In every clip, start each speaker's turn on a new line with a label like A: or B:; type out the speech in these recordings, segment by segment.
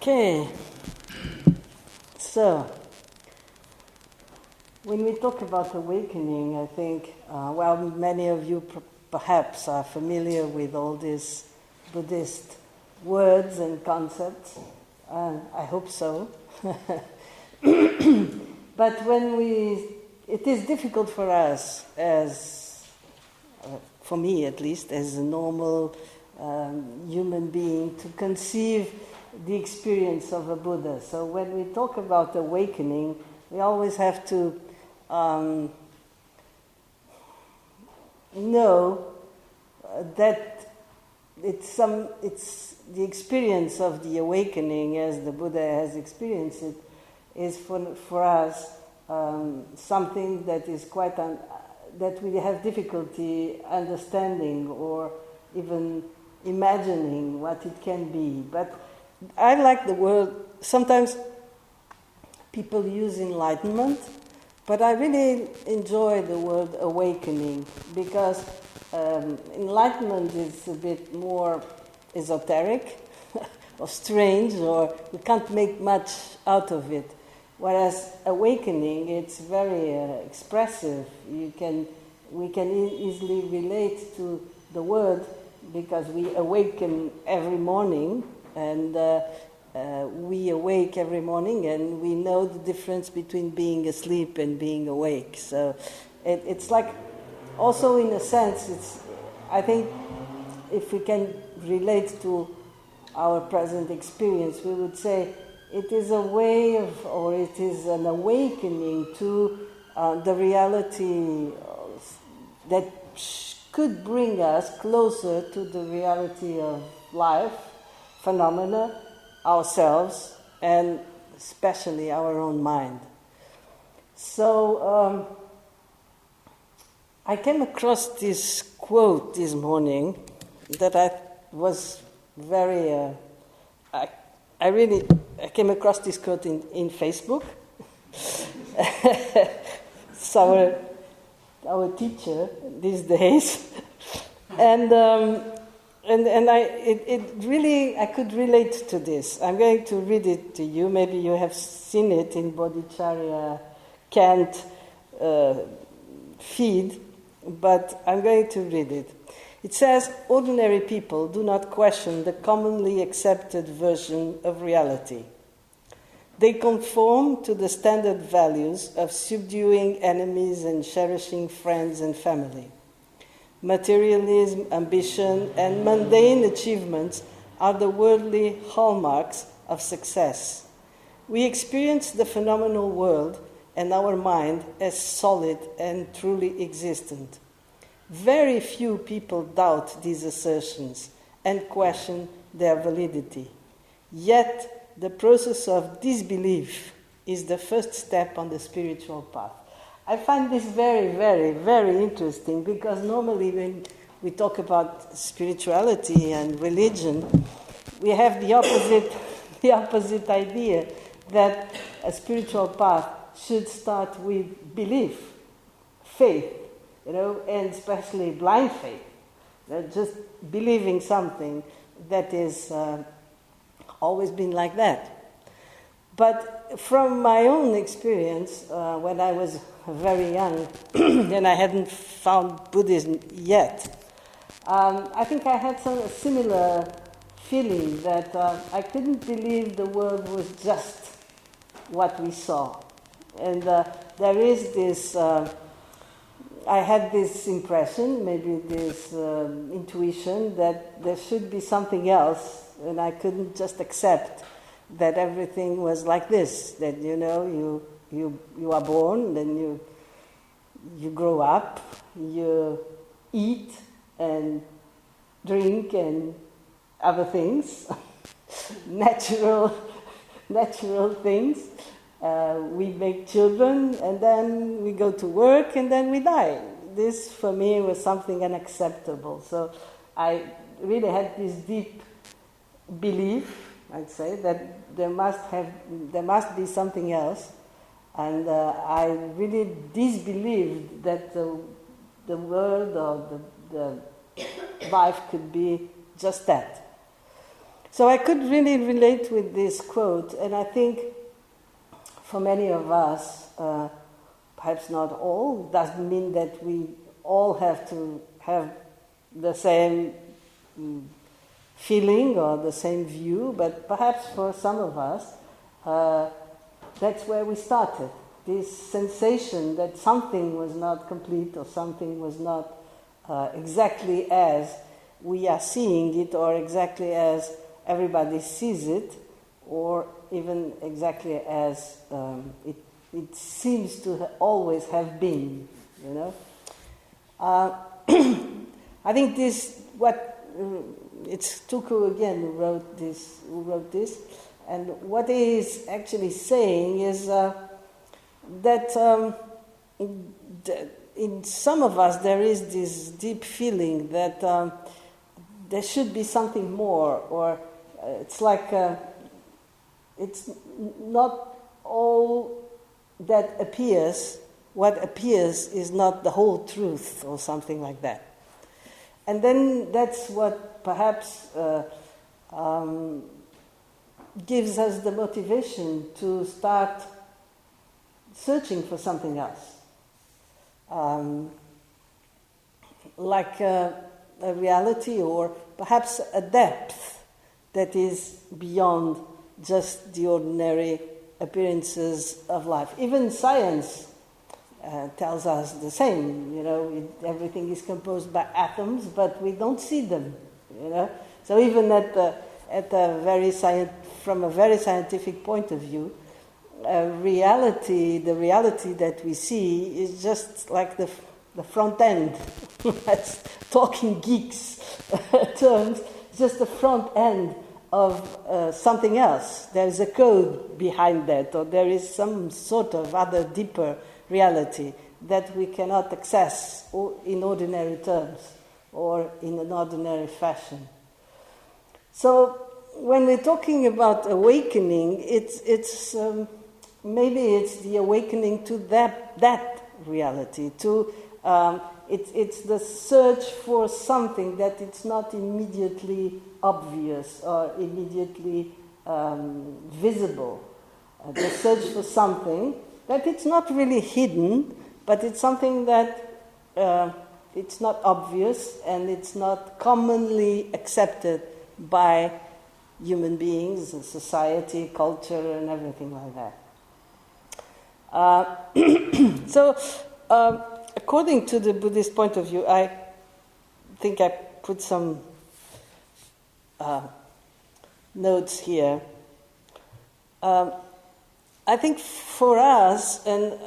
A: Okay, so when we talk about awakening, I think, many of you perhaps are familiar with all these Buddhist words and concepts, and I hope so. But it is difficult for us, for me at least, as a normal human being, to conceive the experience of a Buddha. So when we talk about awakening, we always have to know that it's the experience of the awakening as the Buddha has experienced it is for us something that is that we have difficulty understanding or even imagining what it can be. But I like the word, sometimes people use enlightenment, but I really enjoy the word awakening, because enlightenment is a bit more esoteric or strange, or we can't make much out of it. Whereas awakening, it's very expressive. We can easily relate to the word, because we awaken every morning, and we awake every morning, and we know the difference between being asleep and being awake. So it's like, also in a sense, I think if we can relate to our present experience, we would say it is a way of, or it is an awakening to the reality that could bring us closer to the reality of life, phenomena, ourselves, and especially our own mind. So I came across this quote this morning that I was very... I came across this quote in Facebook. So our teacher these days, and I could relate to this. I'm going to read it to you. Maybe you have seen it in Bodhicharya Kent feed, but I'm going to read it. It says, "Ordinary people do not question the commonly accepted version of reality. They conform to the standard values of subduing enemies and cherishing friends and family. Materialism, ambition, and mundane achievements are the worldly hallmarks of success. We experience the phenomenal world and our mind as solid and truly existent. Very few people doubt these assertions and question their validity. Yet, the process of disbelief is the first step on the spiritual path." I find this very, very, very interesting, because normally when we talk about spirituality and religion, we have the opposite idea, that a spiritual path should start with belief, faith, and especially blind faith, just believing something that is always been like that. But from my own experience, when I was very young, and I hadn't found Buddhism yet, I think I had a similar feeling that I couldn't believe the world was just what we saw. And there is this... I had this impression, maybe this intuition, that there should be something else, and I couldn't just accept that everything was like this, that, you are born, then you grow up, you eat and drink and other things, natural things. We make children, and then we go to work, and then we die. This, for me, was something unacceptable. So I really had this deep belief, I'd say, that there must be something else, and I really disbelieved that the world or the life could be just that. So I could really relate with this quote, and I think for many of us, perhaps not all, doesn't mean that we all have to have the same feeling or the same view, but perhaps for some of us, that's where we started. This sensation that something was not complete or something was not exactly as we are seeing it or exactly as everybody sees it, or even exactly as it seems to always have been, you know. I think it's Tuku again who wrote this, and what he is actually saying is that in some of us there is this deep feeling that there should be something more, or it's like it's not all that appears. What appears is not the whole truth, or something like that. And then that's what perhaps gives us the motivation to start searching for something else. Like a reality, or perhaps a depth that is beyond just the ordinary appearances of life. Even science tells us the same, you know, everything is composed by atoms, but we don't see them, you know. So even from a very scientific point of view, the reality that we see is just like the front end. That's talking geeks terms, just the front end of something else. There is a code behind that, or there is some sort of other deeper reality that we cannot access in ordinary terms or in an ordinary fashion. So when we're talking about awakening, it's maybe it's the awakening to that reality. It's the search for something that it's not immediately obvious or immediately visible. The search for something that it's not really hidden, but it's something that it's not obvious and it's not commonly accepted by human beings and society, culture, and everything like that. So, according to the Buddhist point of view, I think I put some notes here. I think for us, and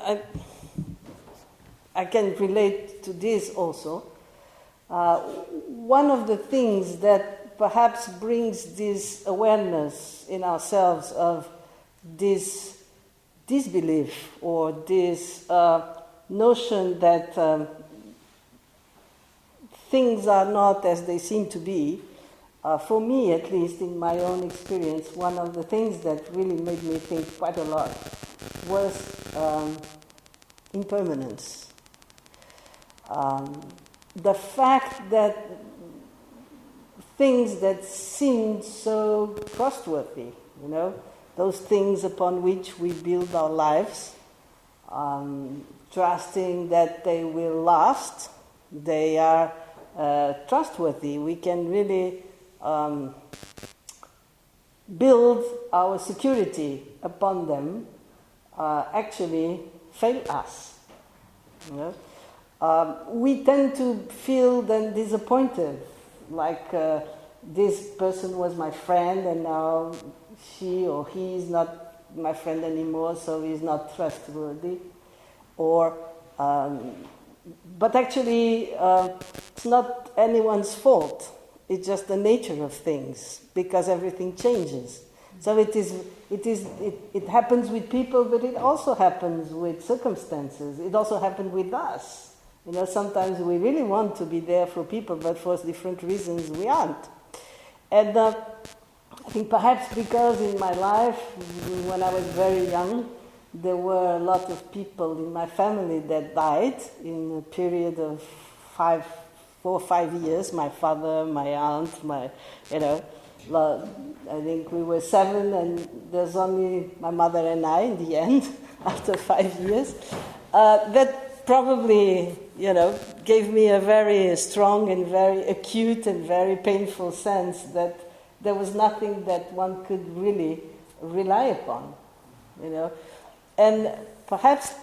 A: I can relate to this also, one of the things that perhaps brings this awareness in ourselves of this disbelief or this notion that things are not as they seem to be, for me at least, in my own experience, one of the things that really made me think quite a lot was impermanence. The fact that things that seemed so trustworthy, you know, those things upon which we build our lives, trusting that they will last, they are trustworthy. We can really build our security upon them, actually fail us. You know? We tend to feel then disappointed, like this person was my friend and now she or he is not my friend anymore, so he's not trustworthy. Or, but actually, it's not anyone's fault. It's just the nature of things, because everything changes. So it happens with people, but it also happens with circumstances. It also happens with us. You know, sometimes we really want to be there for people, but for different reasons we aren't. And I think perhaps because in my life, when I was very young, there were a lot of people in my family that died in a period of 4 or 5 years. My father, my aunt, I think we were 7, and there's only my mother and I in the end, after 5 years. That probably, gave me a very strong and very acute and very painful sense that there was nothing that one could really rely upon, And perhaps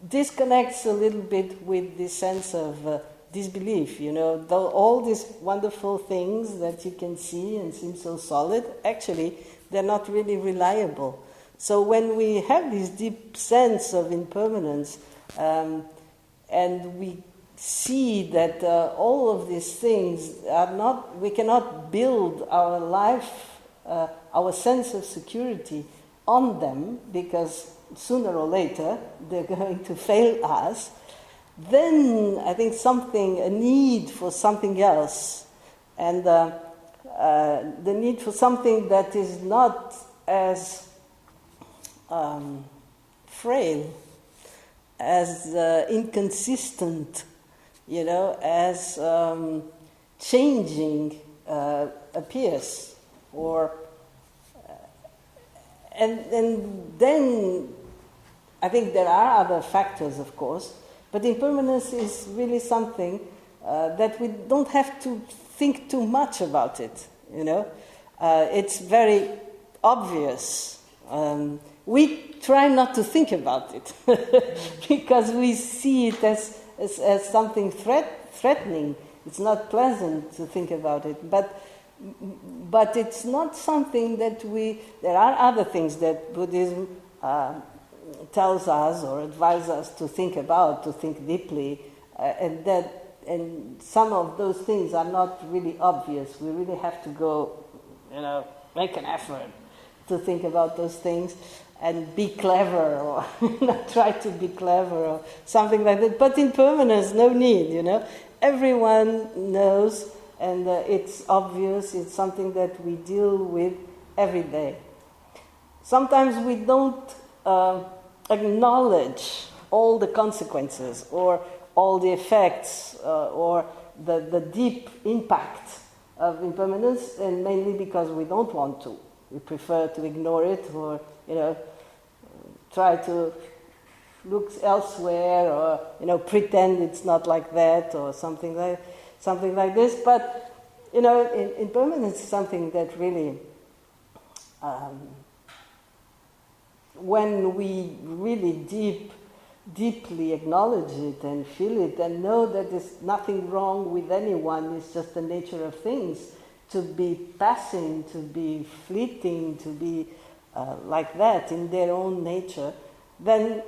A: this connects a little bit with the sense of disbelief, though all these wonderful things that you can see and seem so solid, actually, they're not really reliable. So when we have this deep sense of impermanence, and we see that all of these things are not, we cannot build our life, our sense of security on them, because sooner or later they're going to fail us, then I think a need for something else, and the need for something that is not as frail, as inconsistent, as changing appears, and then I think there are other factors, of course, but impermanence is really something that we don't have to think too much about it, It's very obvious. We try not to think about it because we see it as something threatening. It's not pleasant to think about it, but it's not something that there are other things that Buddhism tells us or advises us to think about, to think deeply, and some of those things are not really obvious. We really have to go, make an effort to think about those things and be clever, or try to be clever, or something like that. But impermanence, no need, Everyone knows, and it's obvious. It's something that we deal with every day. Sometimes we don't acknowledge all the consequences or all the effects or the deep impact of impermanence, and mainly because we don't want to. We prefer to ignore it, or try to look elsewhere, or pretend it's not like that, or something like this. But impermanence is something that really, when we really deeply acknowledge it and feel it and know that there's nothing wrong with anyone, it's just the nature of things, to be passing, to be fleeting, to be like that in their own nature, then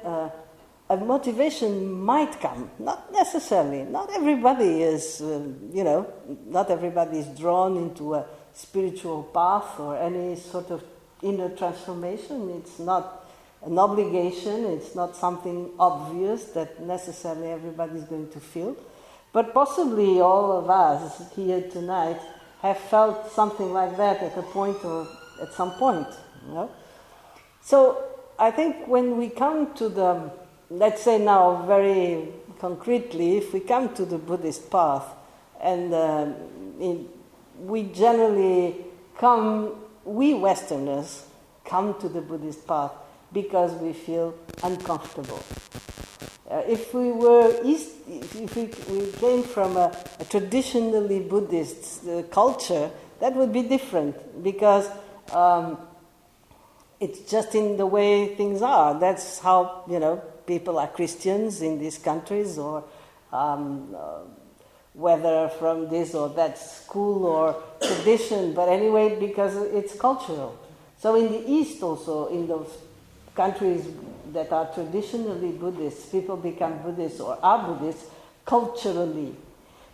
A: a motivation might come. Not necessarily. Not everybody is, not everybody is drawn into a spiritual path or any sort of inner transformation. It's not an obligation. It's not something obvious that necessarily everybody is going to feel. But possibly all of us here tonight have felt something like that at a point or at some point, So I think when we come to the, let's say now very concretely, if we come to the Buddhist path, and we generally we Westerners come to the Buddhist path because we feel uncomfortable. If we came from a traditionally Buddhist culture, that would be different, because it's just in the way things are. That's how, people are Christians in these countries, or whether from this or that school or tradition, but anyway, because it's cultural. So in the East also, in those countries that are traditionally Buddhist, people become Buddhists or are Buddhists culturally.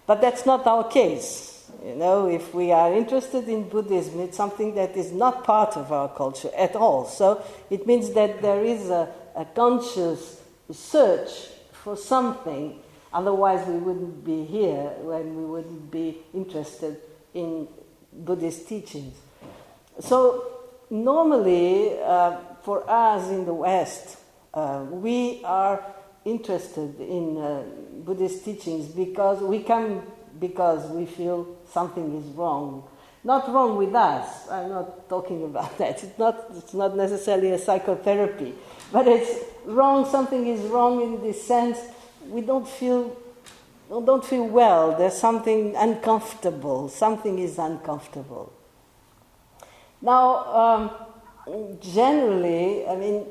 A: But that's not our case. If we are interested in Buddhism, it's something that is not part of our culture at all. So it means that there is a conscious search for something. Otherwise we wouldn't be here, when we wouldn't be interested in Buddhist teachings. So normally, for us in the West, we are interested in Buddhist teachings because we feel something is wrong. Not wrong with us. I'm not talking about that. It's not necessarily a psychotherapy, but it's wrong. Something is wrong in this sense. We don't feel well. There's something uncomfortable. Something is uncomfortable. Now, generally, I mean,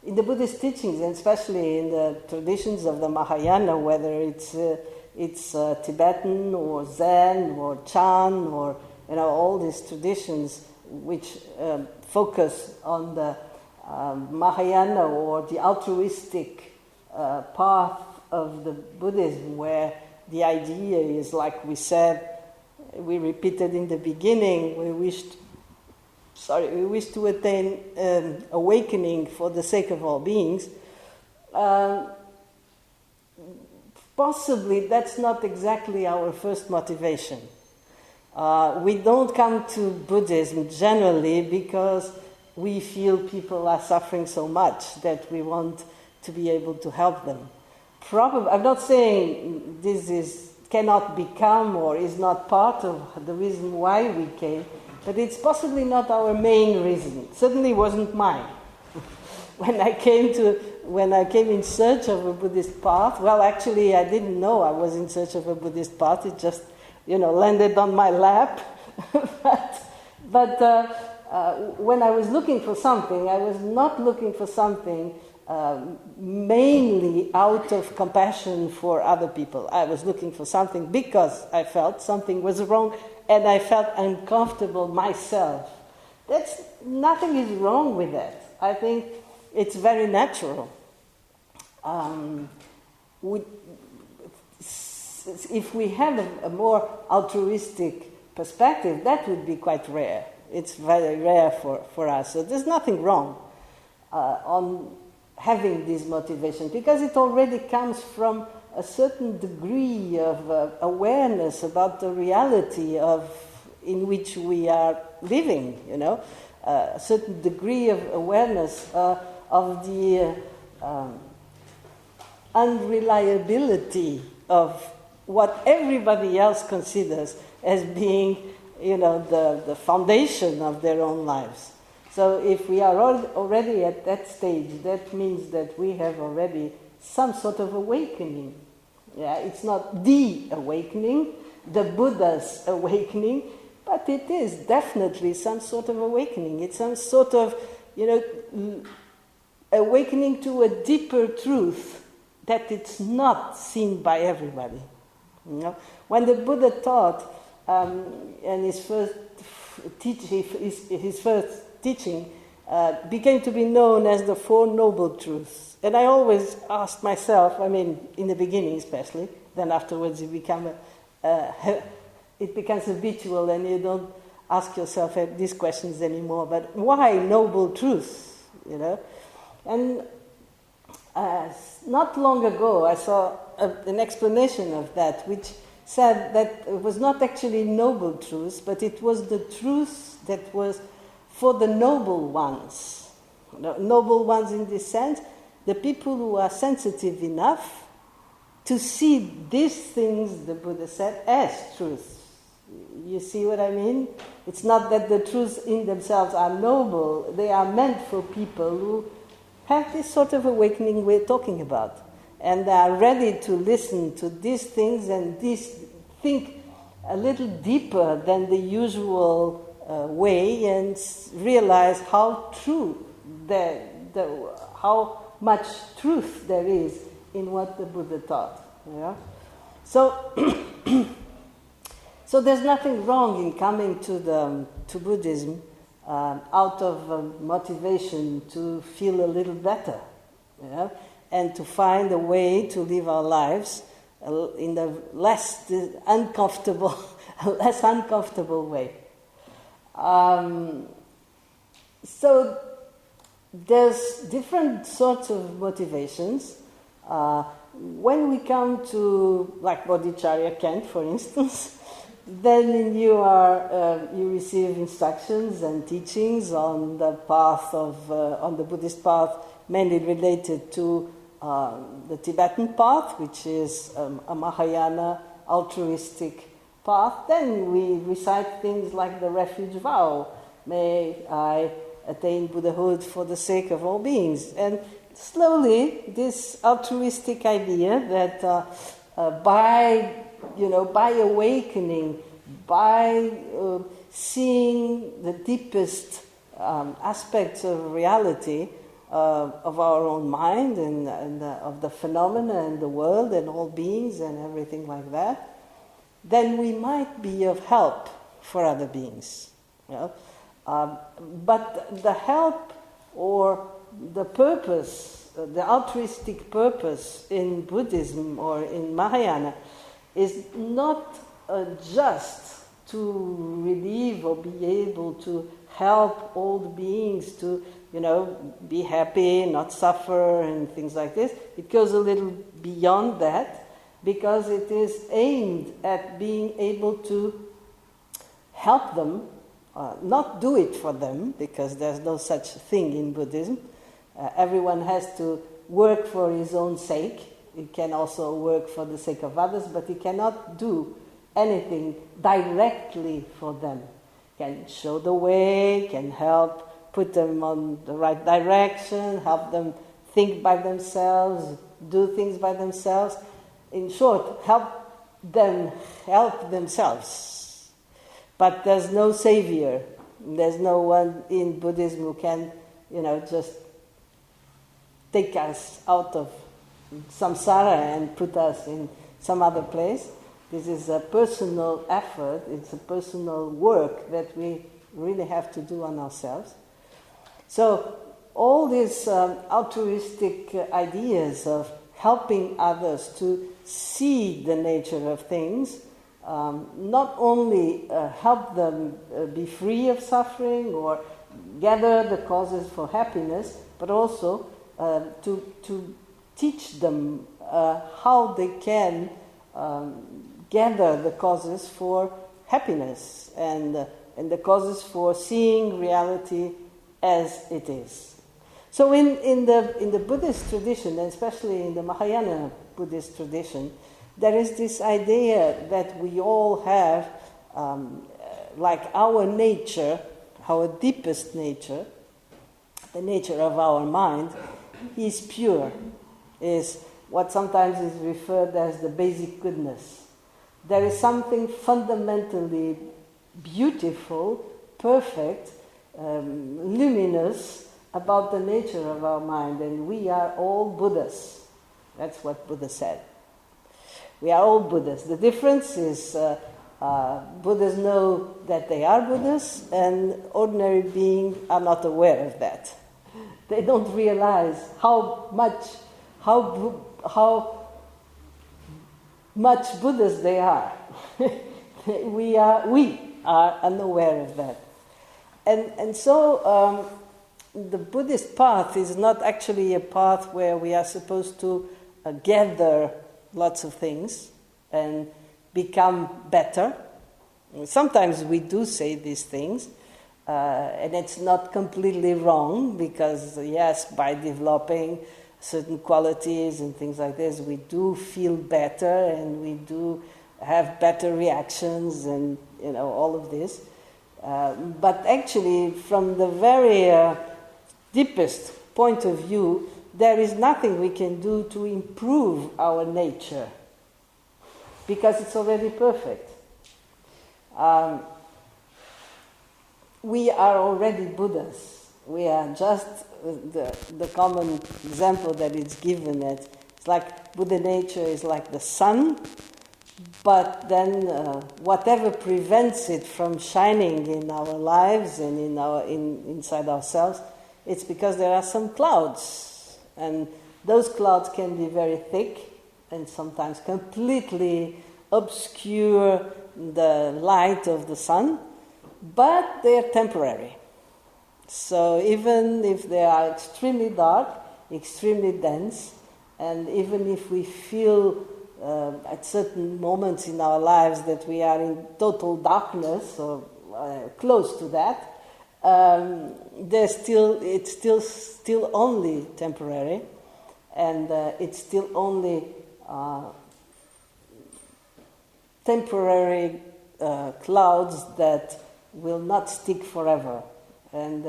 A: in the Buddhist teachings, and especially in the traditions of the Mahayana, whether it's Tibetan or Zen or Chan or all these traditions which focus on the Mahayana or the altruistic path of the Buddhism, where the idea is, like we said, we repeated in the beginning, we wish to attain awakening for the sake of all beings. Possibly that's not exactly our first motivation. We don't come to Buddhism generally because we feel people are suffering so much that we want to be able to help them. Probably, I'm not saying this cannot become or is not part of the reason why we came, but it's possibly not our main reason. It certainly wasn't mine. When I came in search of a Buddhist path, well, actually, I didn't know I was in search of a Buddhist path. It just, landed on my lap. but when I was looking for something, I was not looking for something mainly out of compassion for other people. I was looking for something because I felt something was wrong and I felt uncomfortable myself. Nothing is wrong with that. I think it's very natural. If we had a more altruistic perspective, that would be quite rare. It's very rare for us. So there's nothing wrong on having this motivation, because it already comes from a certain degree of awareness about the reality in which we are living, a certain degree of awareness of the unreliability of what everybody else considers as being, the foundation of their own lives. So if we are already at that stage, that means that we have already some sort of awakening. Yeah, it's not the awakening, the Buddha's awakening, but it is definitely some sort of awakening. It's some sort of, awakening to a deeper truth that it's not seen by everybody. When the Buddha taught, and his first teaching became to be known as the Four Noble Truths. And I always asked myself, in the beginning especially, then afterwards it becomes habitual and you don't ask yourself these questions anymore, but why noble truths, And not long ago I saw an explanation of that, which said that it was not actually noble truths, but it was the truths that was for the noble ones. Noble ones in this sense, the people who are sensitive enough to see these things, the Buddha said, as truths. You see what I mean? It's not that the truths in themselves are noble, they are meant for people who have this sort of awakening we're talking about. And they are ready to listen to these things and think a little deeper than the usual way and realize how true, how much truth there is in what the Buddha taught. Yeah? So, so there's nothing wrong in coming to Buddhism out of motivation to feel a little better, and to find a way to live our lives in a less uncomfortable way. So there's different sorts of motivations. When we come to, like Bodhicharya Kent, for instance, then you receive instructions and teachings on the path on the Buddhist path, mainly related to the Tibetan path, which is a Mahayana altruistic path, then we recite things like the refuge vow. May I attain Buddhahood for the sake of all beings. And slowly, this altruistic idea that by awakening, by seeing the deepest aspects of reality, of our own mind and of the phenomena and the world and all beings and everything like that, then we might be of help for other beings. But the help or the purpose, the altruistic purpose in Buddhism or in Mahayana is not just to relieve or be able to help all the beings to, be happy, not suffer, and things like this. It goes a little beyond that, because it is aimed at being able to help them, not do it for them, because there's no such thing in Buddhism. Everyone has to work for his own sake. He can also work for the sake of others, but he cannot do anything directly for them. Can show the way, can help put them on the right direction, help them think by themselves, do things by themselves. In short, help them help themselves. But there's no savior. There's no one in Buddhism who can, just take us out of samsara and put us in some other place. This is a personal effort, it's a personal work that we really have to do on ourselves. So all these altruistic ideas of helping others to see the nature of things, not only help them be free of suffering or gather the causes for happiness, but also to teach them how they can gather the causes for happiness and the causes for seeing reality as it is. So in the Buddhist tradition, and especially in the Mahayana Buddhist tradition, there is this idea that we all have, like our nature, our deepest nature, the nature of our mind, is pure, is what sometimes is referred as the basic goodness. There is something fundamentally beautiful, perfect, luminous about the nature of our mind, and we are all Buddhas. That's what Buddha said. We are all Buddhas. The difference is Buddhas know that they are Buddhas, and ordinary beings are not aware of that. They don't realize how much Buddhas they are. We are unaware of that. And so the Buddhist path is not actually a path where we are supposed to gather lots of things and become better. Sometimes we do say these things, and it's not completely wrong, because yes, by developing certain qualities and things like this, we do feel better and we do have better reactions and all of this. But actually, from the very deepest point of view, there is nothing we can do to improve our nature, because it's already perfect. We are already Buddhas. We are just the common example that is given. It's like Buddha nature is like the sun, but then whatever prevents it from shining in our lives and inside ourselves, it's because there are some clouds, and those clouds can be very thick and sometimes completely obscure the light of the sun, but they are temporary. So even if they are extremely dark, extremely dense, and even if we feel at certain moments in our lives that we are in total darkness or close to that, it's still only temporary, and it's still only temporary clouds that will not stick forever and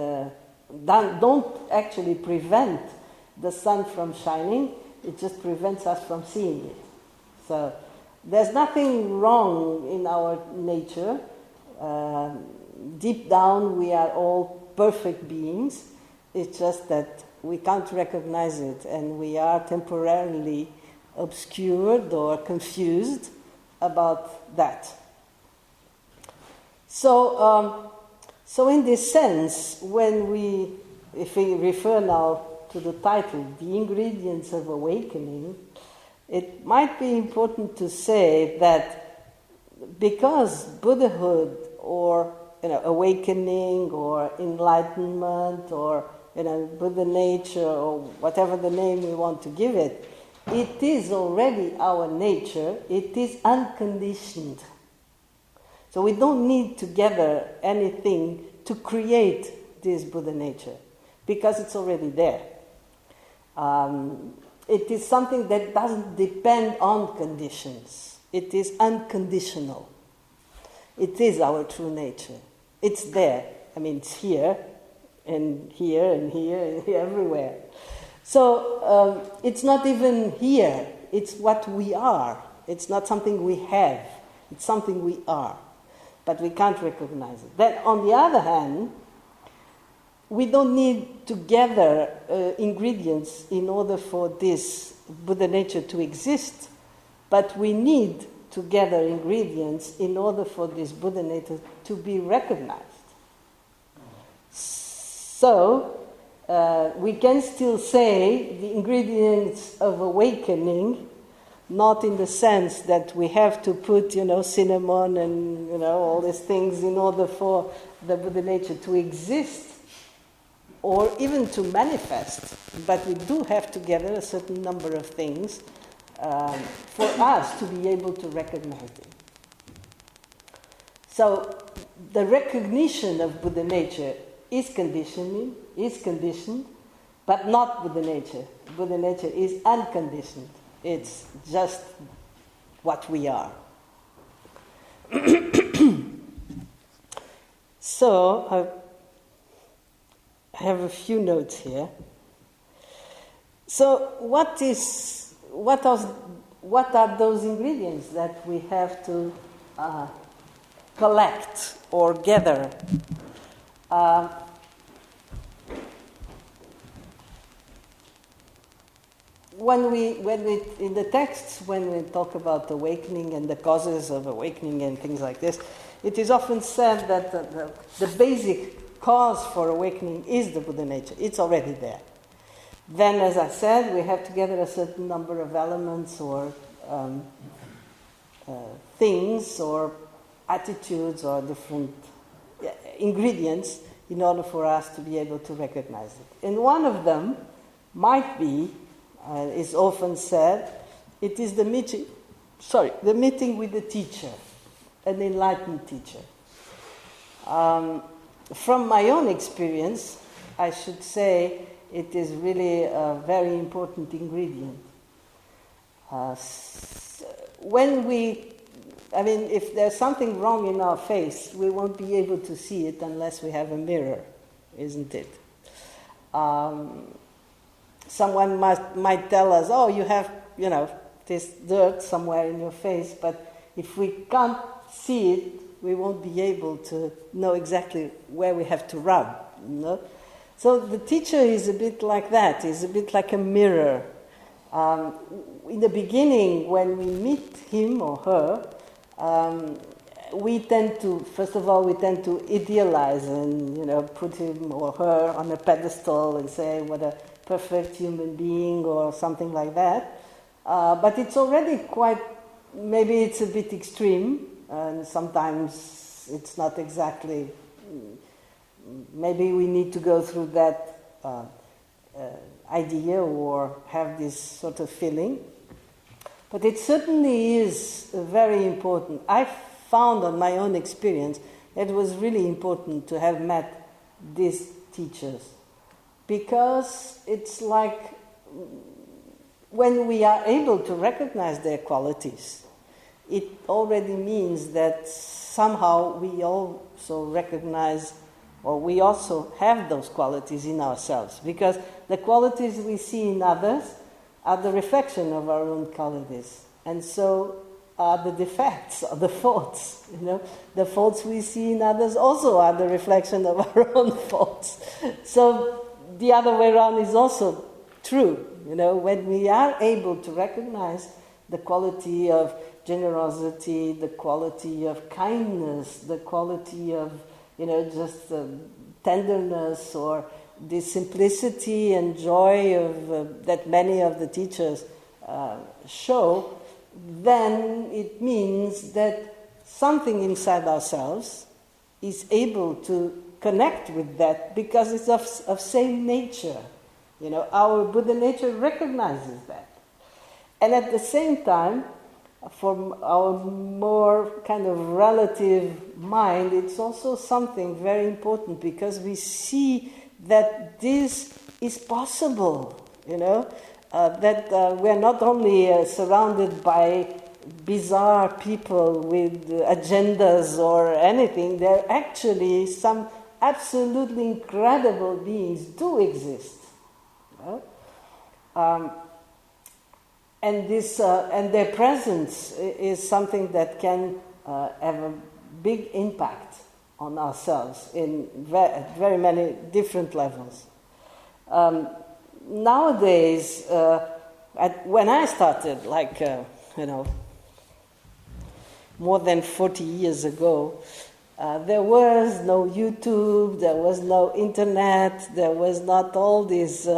A: don't actually prevent the sun from shining, it just prevents us from seeing it. So there's nothing wrong in our nature. Deep down we are all perfect beings. It's just that we can't recognize it, and we are temporarily obscured or confused about that. So in this sense, if we refer now to the title, The Ingredients of Awakening, it might be important to say that because Buddhahood or awakening or enlightenment or Buddha nature or whatever the name we want to give it, it is already our nature, it is unconditioned. So we don't need to gather anything to create this Buddha nature, because it's already there. It is something that doesn't depend on conditions. It is unconditional. It is our true nature. It's there. It's here, and here, and here, and here, everywhere. So it's not even here. It's what we are. It's not something we have. It's something we are. But we can't recognize it. Then, on the other hand, we don't need to gather ingredients in order for this Buddha nature to exist, but we need to gather ingredients in order for this Buddha nature to be recognized. So, we can still say the ingredients of awakening, not in the sense that we have to put, cinnamon and, all these things in order for the Buddha nature to exist or even to manifest, but we do have to gather a certain number of things for us to be able to recognize it. So the recognition of Buddha nature is conditioned, but not Buddha nature. Buddha nature is unconditioned. It's just what we are. So, I have a few notes here. So, what are those ingredients that we have to collect or gather? When we in the texts, when we talk about awakening and the causes of awakening and things like this, it is often said that the basic cause for awakening is the Buddha nature. It's already there. Then, as I said, we have to gather a certain number of elements or things or attitudes or different ingredients in order for us to be able to recognize it. And one of them might be, is often said, it is the meeting with the teacher, an enlightened teacher. From my own experience, I should say it is really a very important ingredient. If there's something wrong in our face, we won't be able to see it unless we have a mirror, isn't it? Someone might tell us, oh, you have, this dirt somewhere in your face, but if we can't see it, we won't be able to know exactly where we have to rub, So the teacher is a bit like that, is a bit like a mirror. In the beginning, when we meet him or her, we tend to idealize and, put him or her on a pedestal and say what a perfect human being or something like that. But it's already maybe it's a bit extreme, and sometimes it's not exactly, maybe we need to go through that idea or have this sort of feeling. But it certainly is very important. I found on my own experience that it was really important to have met these teachers, because it's like when we are able to recognize their qualities, it already means that somehow we also recognize, or we also have those qualities in ourselves, because the qualities we see in others are the reflection of our own qualities, and so are the defects or the faults. The faults we see in others also are the reflection of our own faults. So the other way around is also true. When we are able to recognize the quality of generosity, the quality of kindness, the quality of just tenderness, or the simplicity and joy of that many of the teachers show, then it means that something inside ourselves is able to connect with that because it's of same nature. Our Buddha nature recognizes that. And at the same time, for our more kind of relative mind, it's also something very important because we see that this is possible, that we're not only surrounded by bizarre people with agendas or anything, there are actually some absolutely incredible beings do exist. And their presence is something that can have a big impact on ourselves in very many different levels. Nowadays, when I started, more than 40 years ago, there was no YouTube, there was no internet, there was not all these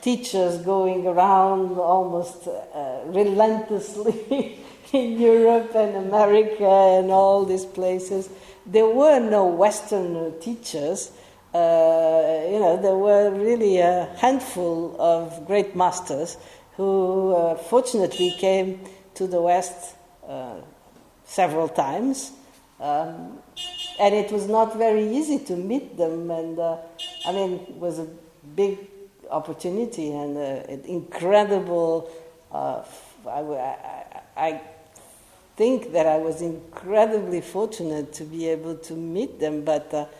A: teachers going around almost relentlessly in Europe and America and all these places. There were no Western teachers. There were really a handful of great masters who fortunately came to the West several times. And it was not very easy to meet them, and it was a big opportunity and an incredible. I think that I was incredibly fortunate to be able to meet them, but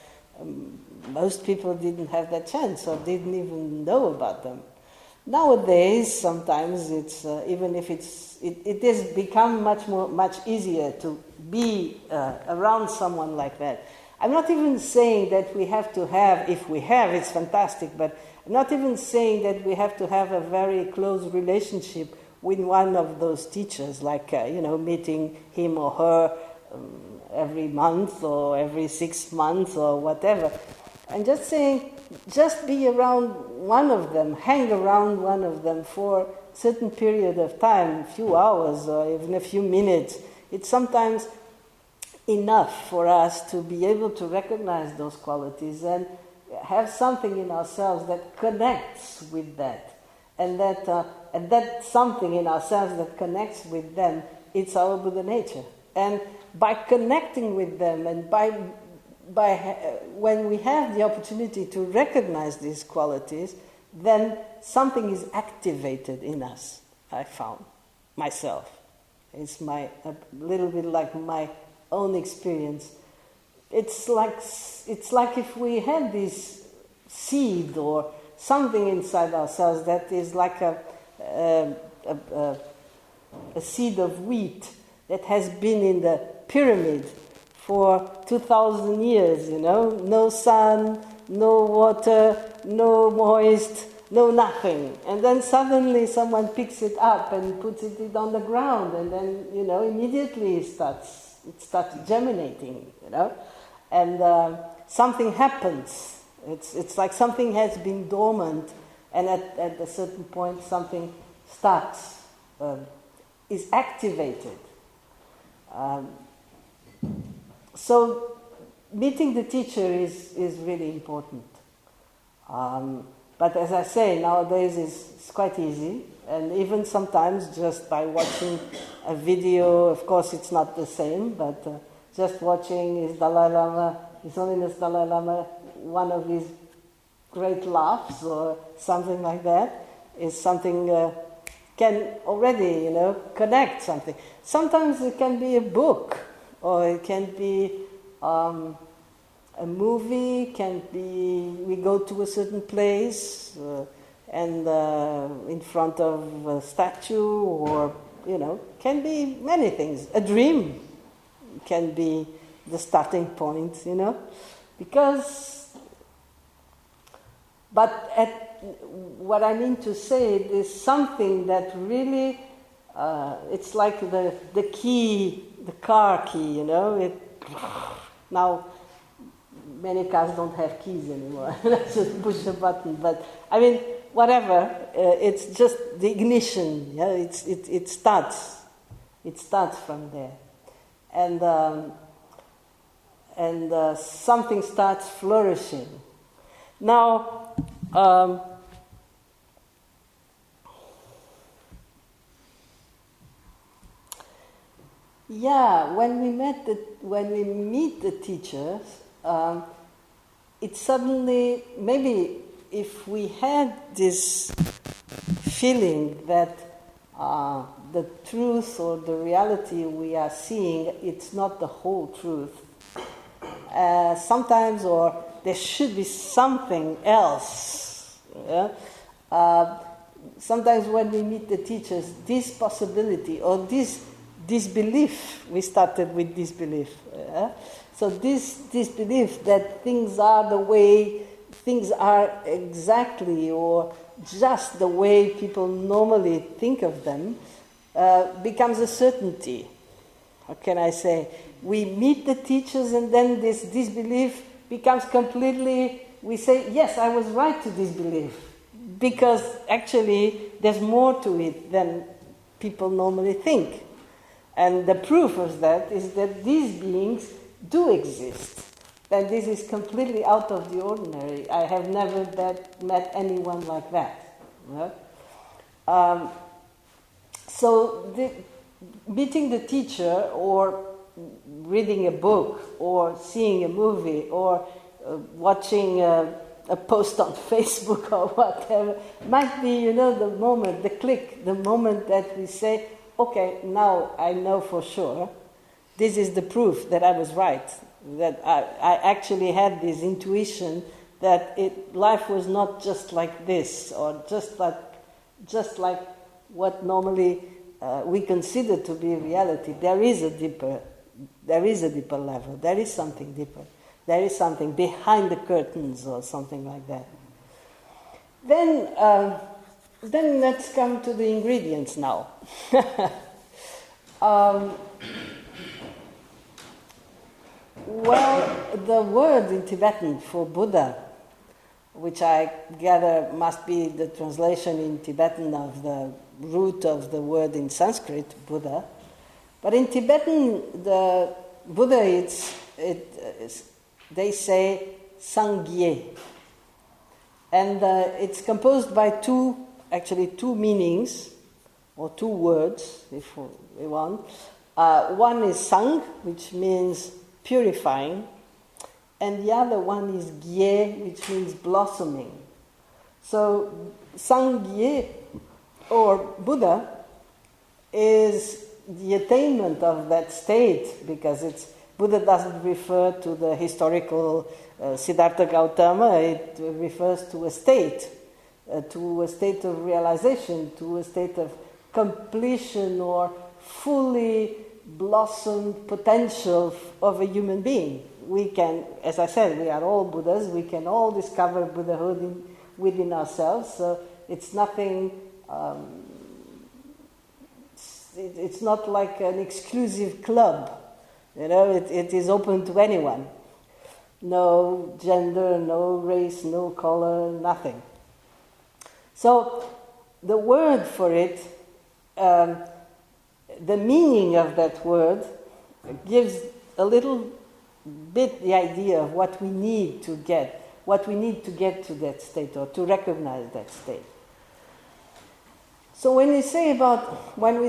A: most people didn't have that chance or didn't even know about them. Nowadays, sometimes it's even if it has become much easier to be around someone like that. I'm not even saying that we have to have. If we have, it's fantastic. But I'm not even saying that we have to have a very close relationship with one of those teachers, like meeting him or her every month or every 6 months or whatever. I'm just saying, just be around one of them, hang around one of them for a certain period of time, a few hours or even a few minutes. It's sometimes enough for us to be able to recognize those qualities and have something in ourselves that connects with that. And that something in ourselves that connects with them, it's our Buddha nature. And by connecting with them and when we have the opportunity to recognize these qualities, then something is activated in us, I found, myself. It's a little bit like my own experience. It's like if we had this seed or something inside ourselves that is like a seed of wheat that has been in the pyramid for 2,000 years, no sun, no water, no moist, no nothing. And then suddenly someone picks it up and puts it on the ground, and then, immediately it starts germinating, and something happens. It's like something has been dormant, and at a certain point something starts, is activated. So meeting the teacher is really important. But as I say, nowadays it's quite easy, and even sometimes just by watching a video, of course it's not the same, but just watching His Holiness Dalai Lama, one of his great laughs or something like that, is something can already, connect something. Sometimes it can be a book, or it can be a movie, can be we go to a certain place and in front of a statue, or can be many things. A dream can be the starting point, because. But what I mean to say is something that really, it's like the key, the car key, Now, many cars don't have keys anymore. Just push a button. But I mean, whatever. It's just the ignition. Yeah, it starts. It starts from there, and something starts flourishing. Now. When we meet the teachers, it suddenly, maybe if we had this feeling that the truth or the reality we are seeing, it's not the whole truth. Sometimes, or there should be something else. Yeah? Sometimes when we meet the teachers, this possibility or this disbelief, we started with disbelief. Yeah? So this belief that things are the way, things are exactly or just the way people normally think of them, becomes a certainty. How can I say? We meet the teachers and then this disbelief becomes completely, we say, yes, I was right to disbelieve. Because actually there's more to it than people normally think. And the proof of that is that these beings do exist. And this is completely out of the ordinary. I have never met anyone like that. Yeah? So meeting the teacher or reading a book or seeing a movie or watching a post on Facebook or whatever might be, the moment, the click, the moment that we say, okay, now I know for sure, this is the proof that I was right, that I actually had this intuition that life was not just like this or just like what normally we consider to be reality. There is a deeper level. There is something deeper. There is something behind the curtains or something like that. Then let's come to the ingredients now. Well, the word in Tibetan for Buddha, which I gather must be the translation in Tibetan of the root of the word in Sanskrit, Buddha. But in Tibetan, the Buddha, they say Sangye. And it's composed by two meanings, or two words, if we want. One is Sang, which means purifying, and the other one is Gye, which means blossoming. So Sangye, or Buddha, is the attainment of that state, because Buddha doesn't refer to the historical Siddhartha Gautama, it refers to a state of realization, to a state of completion or fully blossomed potential of a human being. We can, as I said, we are all Buddhas, we can all discover Buddhahood within ourselves, so it's nothing, it's not like an exclusive club, it is open to anyone. No gender, no race, no color, nothing. So the word for it, the meaning of that word gives a little bit the idea of what we need to get to that state or to recognize that state. So when we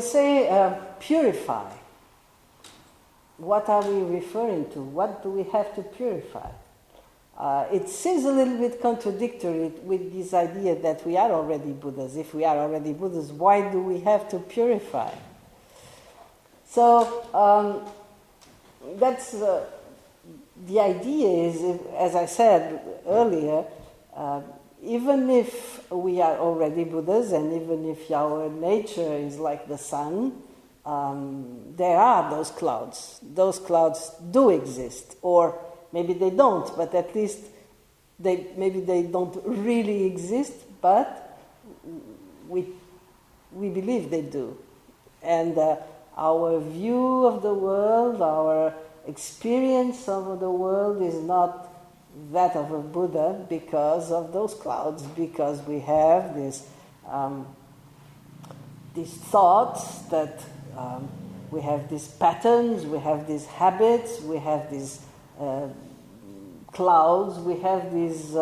A: say purify, what are we referring to? What do we have to purify? It seems a little bit contradictory with this idea that we are already Buddhas. If we are already Buddhas, why do we have to purify? So that's the idea is, as I said earlier, even if we are already Buddhas and even if our nature is like the sun, there are those clouds. Those clouds do exist, or maybe they don't, but at least maybe they don't really exist, but we believe they do. And our view of the world, our experience of the world is not that of a Buddha because of those clouds, because we have these thoughts that we have these patterns, we have these habits, we have these clouds, we have these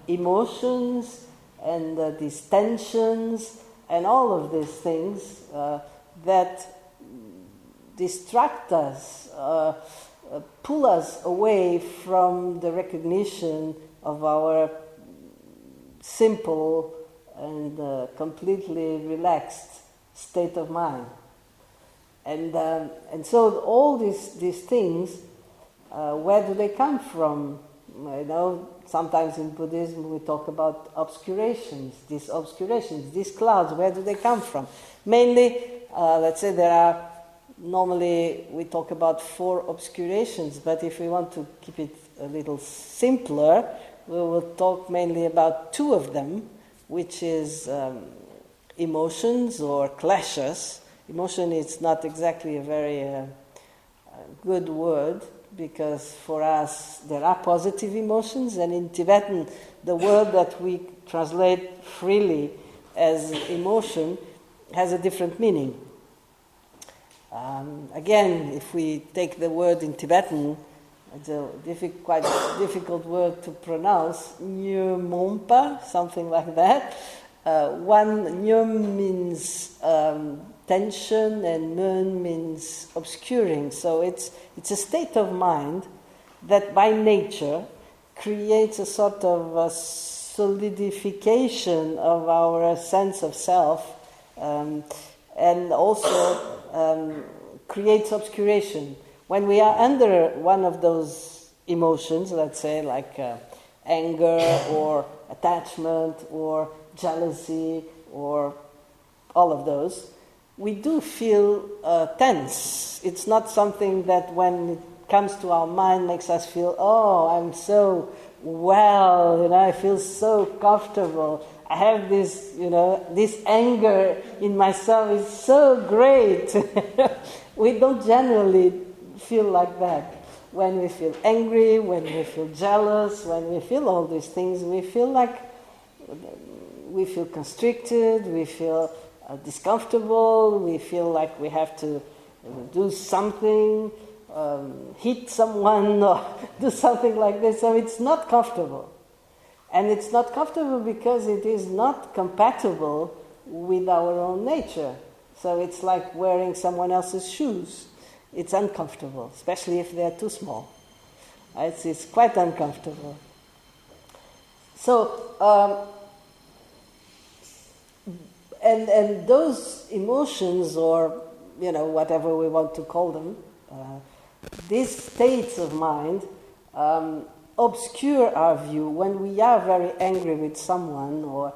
A: emotions and these tensions and all of these things that distract us, pull us away from the recognition of our simple and completely relaxed state of mind. And so all these things, where do they come from? You know, sometimes in Buddhism we talk about obscurations, these clouds, where do they come from? Mainly, let's say normally we talk about 4 obscurations, but if we want to keep it a little simpler, we will talk mainly about 2 of them, which is emotions or clashes. Emotion is not exactly a very good word, because for us there are positive emotions, and in Tibetan the word that we translate freely as emotion has a different meaning. Again, if we take the word in Tibetan, it's a quite difficult word to pronounce, nyumompa, something like that. Nyum means tension and mun means obscuring. So it's a state of mind that by nature creates a sort of a solidification of our sense of self, and also creates obscuration. When we are under one of those emotions, let's say like anger or attachment or jealousy or all of those, we do feel tense. It's not something that when it comes to our mind makes us feel, oh, I'm so well, I feel so comfortable. I have this, this anger in myself is so great. We don't generally feel like that. When we feel angry, when we feel jealous, when we feel all these things, we feel constricted, we feel discomfortable, we feel like we have to do something, hit someone or do something like this. So it's not comfortable. And it's not comfortable because it is not compatible with our own nature. So it's like wearing someone else's shoes. It's uncomfortable, especially if they're too small. It's quite uncomfortable. So, and those emotions, or whatever we want to call them, these states of mind obscure our view. When we are very angry with someone, or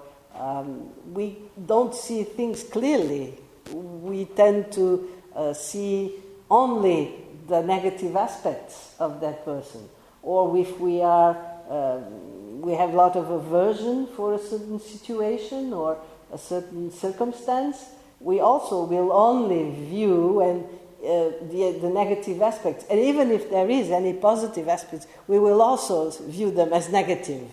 A: we don't see things clearly, we tend to see only the negative aspects of that person. Or if we have a lot of aversion for a certain situation or a certain circumstance, we also will only view the negative aspects. And even if there is any positive aspects, we will also view them as negative,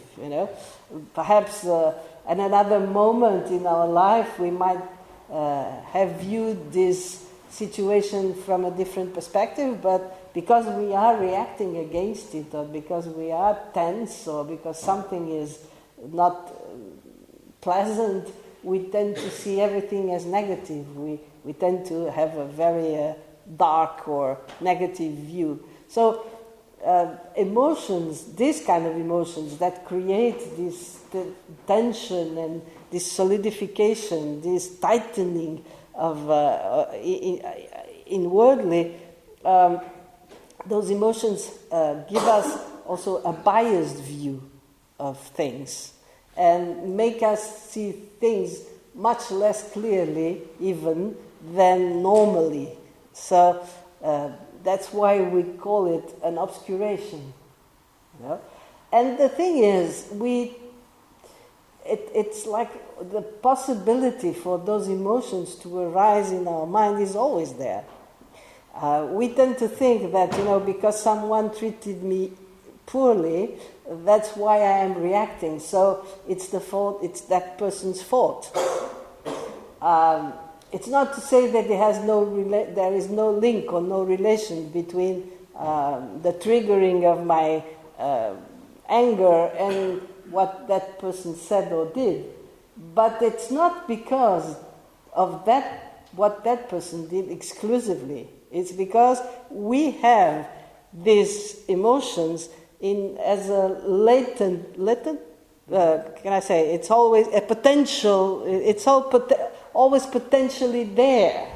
A: Perhaps at another moment in our life we might have viewed this situation from a different perspective, but because we are reacting against it, or because we are tense, or because something is not pleasant, we tend to see everything as negative. We tend to have a very dark or negative view. So emotions, these kind of emotions that create this tension and this solidification, this tightening of inwardly, those emotions give us also a biased view of things and make us see things much less clearly even than normally. So that's why we call it an obscuration. You know? And the thing is, it's like the possibility for those emotions to arise in our mind is always there. We tend to think that, because someone treated me poorly, that's why I am reacting. So it's the fault, it's that person's fault. It's not to say that there is no link or no relation between the triggering of my anger and what that person said or did. But it's not because of what that person did exclusively. It's because we have these emotions as a latent, can I say, it's always a potential, it's always potentially there,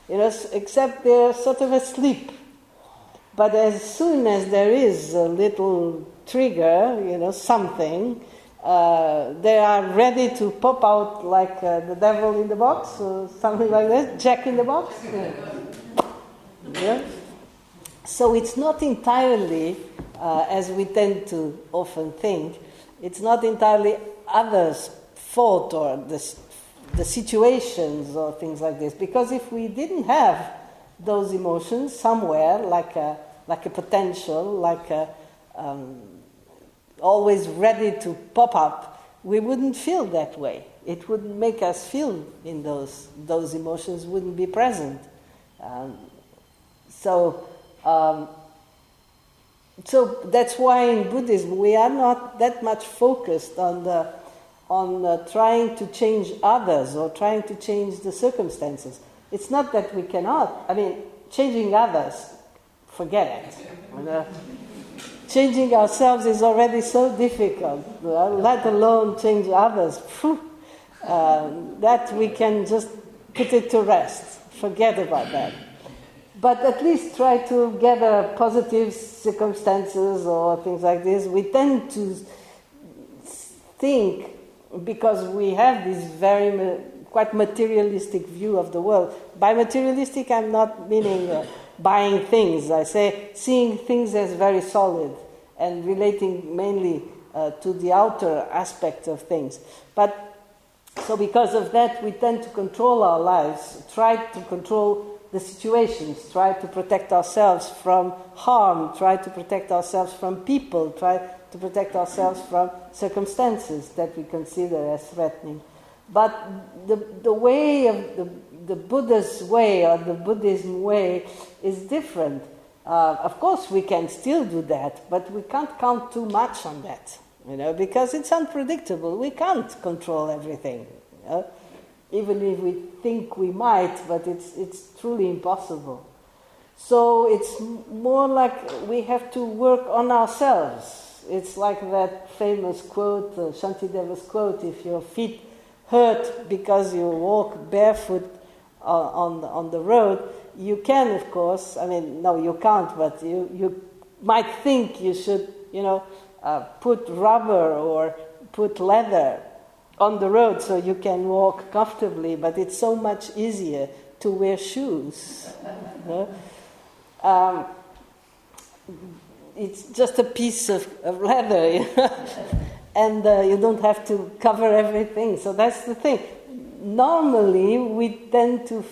A: except they're sort of asleep. But as soon as there is a little trigger, something, they are ready to pop out like the devil in the box or something like that, Jack in the box. Yeah. So it's not entirely, as we tend to often think, it's not entirely others' fault or the situations or things like this. Because if we didn't have those emotions somewhere, like a potential, always ready to pop up, we wouldn't feel that way. It wouldn't make us feel in those emotions wouldn't be present. So that's why in Buddhism we are not that much focused on trying to change others or trying to change the circumstances. It's not that we cannot. Changing others, forget it. Changing ourselves is already so difficult, let alone change others. That we can just put it to rest. Forget about that. But at least try to gather positive circumstances or things like this. We tend to think, because we have this very quite materialistic view of the world. By materialistic, I'm not meaning buying things. I say seeing things as very solid and relating mainly to the outer aspect of things. So because of that, we tend to control our lives, try to control the situations, try to protect ourselves from harm, try to protect ourselves from people, try to protect ourselves from circumstances that we consider as threatening. But the way of the Buddha's way or the Buddhism way is different. Of course, we can still do that, but we can't count too much on that, because it's unpredictable. We can't control everything, even if we think we might, but it's truly impossible. So it's more like we have to work on ourselves. It's like that famous quote, Shantideva's quote, if your feet hurt because you walk barefoot on the road, you can, of course, no, you can't, but you might think you should, put rubber or put leather on the road so you can walk comfortably, but it's so much easier to wear shoes. It's just a piece of leather, and you don't have to cover everything. So that's the thing. Normally, we tend to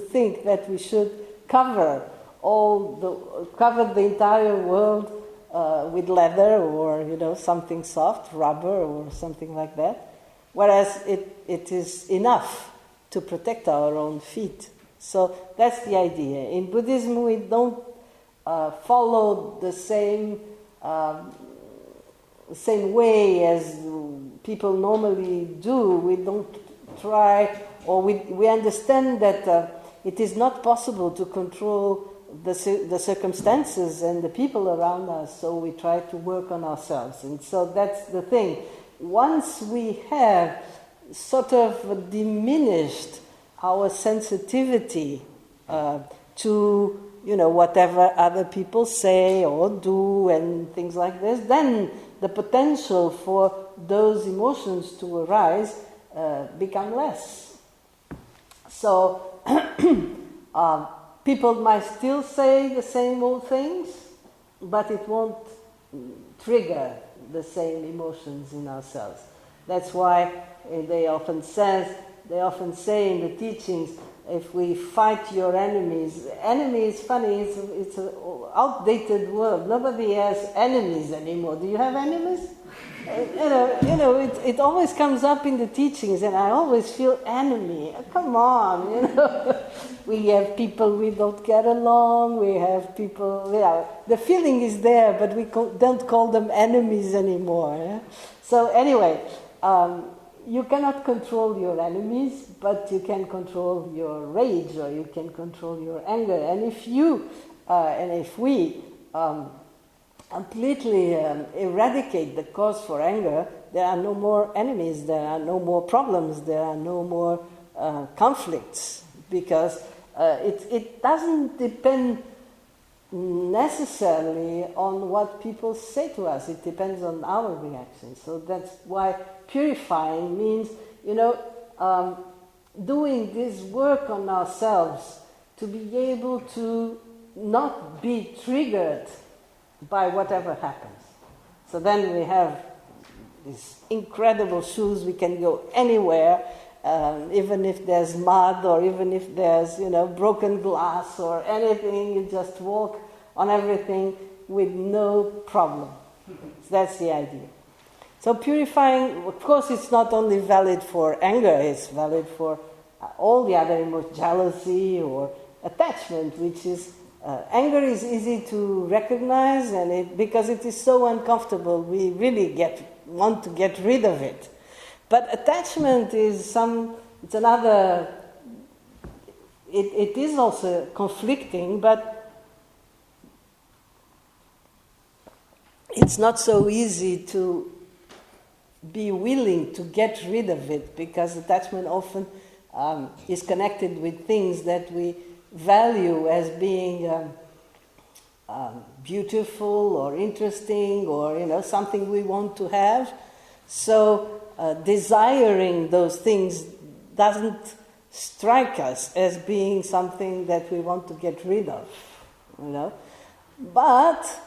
A: think that we should cover the entire world with leather or something soft, rubber or something like that. Whereas it is enough to protect our own feet. So that's the idea. In Buddhism, we don't follow the same way as people normally do. We don't try, or we understand that it is not possible to control the circumstances and the people around us, so we try to work on ourselves. And so that's the thing. Once we have sort of diminished our sensitivity to whatever other people say or do and things like this, then the potential for those emotions to arise become less. So people might still say the same old things, but it won't trigger the same emotions in ourselves. That's why they often say in the teachings, if we fight your enemies, enemy is funny, it's an outdated word. Nobody has enemies anymore. Do you have enemies? It always comes up in the teachings, and I always feel enemy. Come on, We have people we don't get along, we have people, the feeling is there, but we don't call them enemies anymore. Yeah? So anyway, you cannot control your enemies, but you can control your rage, or you can control your anger. And if we completely eradicate the cause for anger, there are no more enemies, there are no more problems, there are no more conflicts, because it doesn't depend necessarily on what people say to us. It depends on our reactions. So that's why purifying means, doing this work on ourselves to be able to not be triggered by whatever happens. So then we have these incredible shoes, we can go anywhere, even if there's mud or even if there's, broken glass or anything, you just walk on everything with no problem. So that's the idea. So purifying, of course, it's not only valid for anger, it's valid for all the other emotions, jealousy or attachment, which is, anger is easy to recognize, and because it is so uncomfortable, we really want to get rid of it. But attachment is it's another, it is also conflicting, but it's not so easy to be willing to get rid of it, because attachment often is connected with things that we value as being beautiful or interesting, or something we want to have. So desiring those things doesn't strike us as being something that we want to get rid of, But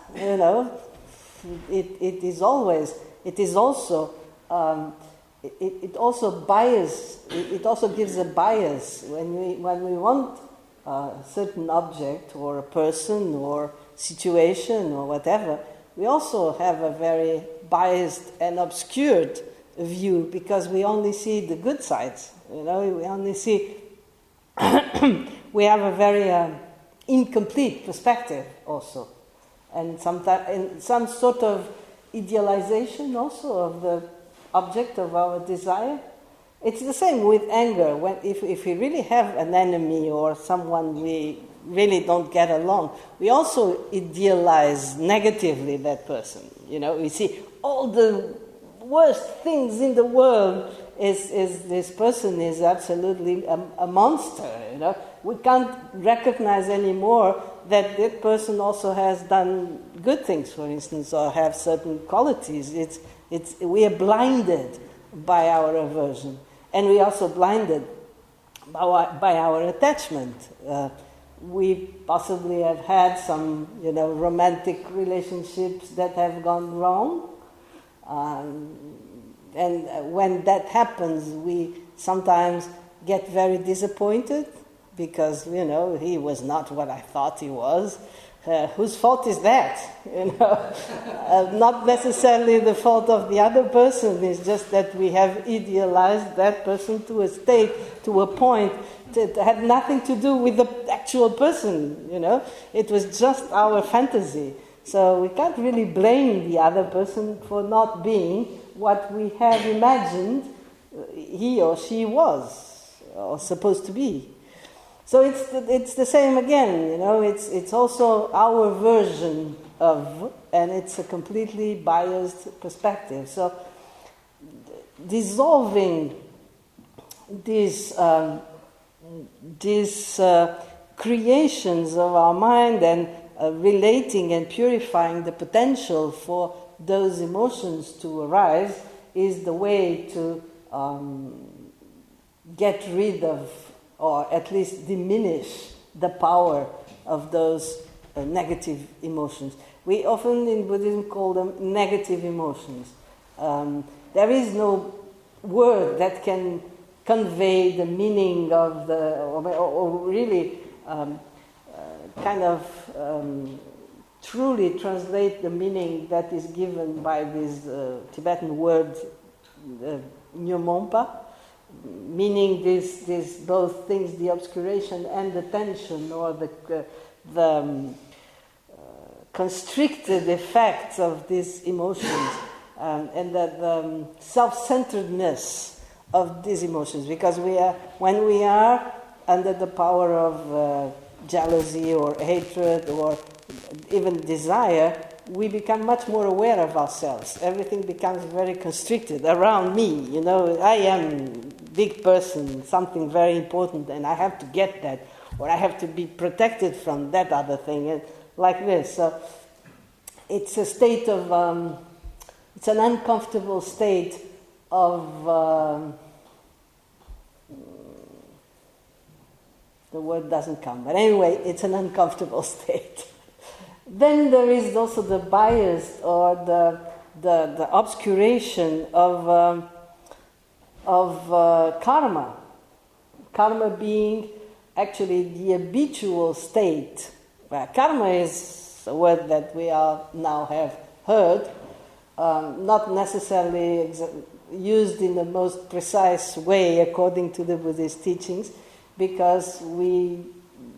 A: it is also it also gives a bias when we want a certain object or a person or situation or whatever. We also have a very biased and obscured view, because we only see the good sides. We only see we have a very incomplete perspective also, and sometimes some sort of idealization also of the object of our desire. It's the same with anger. If we really have an enemy or someone we really don't get along, we also idealize negatively that person. We see all the worst things in the world is this person is absolutely a monster. We can't recognize anymore that that person also has done good things, for instance, or have certain qualities. We are blinded by our aversion, and we are also blinded by our attachment. We possibly have had some, romantic relationships that have gone wrong, and when that happens, we sometimes get very disappointed, because he was not what I thought he was. Whose fault is that? Not necessarily the fault of the other person. It's just that we have idealized that person to a state, to a point that had nothing to do with the actual person. It was just our fantasy. So we can't really blame the other person for not being what we have imagined he or she was, or supposed to be. So it's the same again, it's also our version of, and it's a completely biased perspective. So dissolving this creations of our mind and relating and purifying the potential for those emotions to arise is the way to get rid of, or at least diminish, the power of those negative emotions. We often in Buddhism call them negative emotions. There is no word that can convey the meaning of the, or really truly translate the meaning that is given by this Tibetan word nyumompa, meaning these both things, the obscuration and the tension, or the constricted effects of these emotions, and the self-centeredness of these emotions. Because when we are under the power of jealousy or hatred or even desire, we become much more aware of ourselves. Everything becomes very constricted around me. I am big person, something very important, and I have to get that, or I have to be protected from that other thing, and like this. So it's a state of, it's an uncomfortable state of, the word doesn't come, but anyway, it's an uncomfortable state. Then there is also the bias or the obscuration of karma. Karma being actually the habitual state. Karma is a word that we all now have heard, not necessarily used in the most precise way according to the Buddhist teachings, because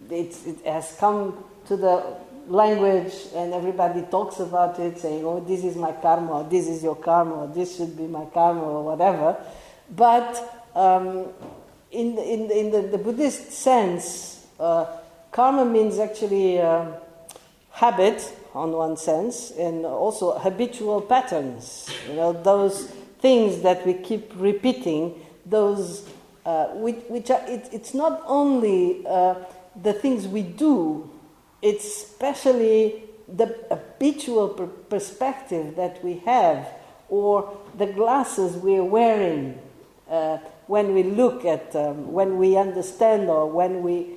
A: it has come to the language and everybody talks about it, saying, oh, this is my karma, or this is your karma, or this should be my karma, or whatever. But in the Buddhist sense, karma means actually habit on one sense, and also habitual patterns. Those things that we keep repeating, those which are, it's not only the things we do, it's especially the habitual perspective that we have, or the glasses we're wearing when we look at, when we understand, or when we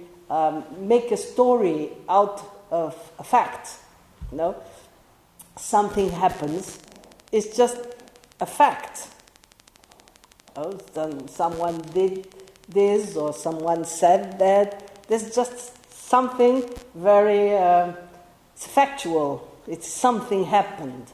A: make a story out of a fact. Something happens, it's just a fact. Someone did this, or someone said that. There's just something very factual. It's something happened.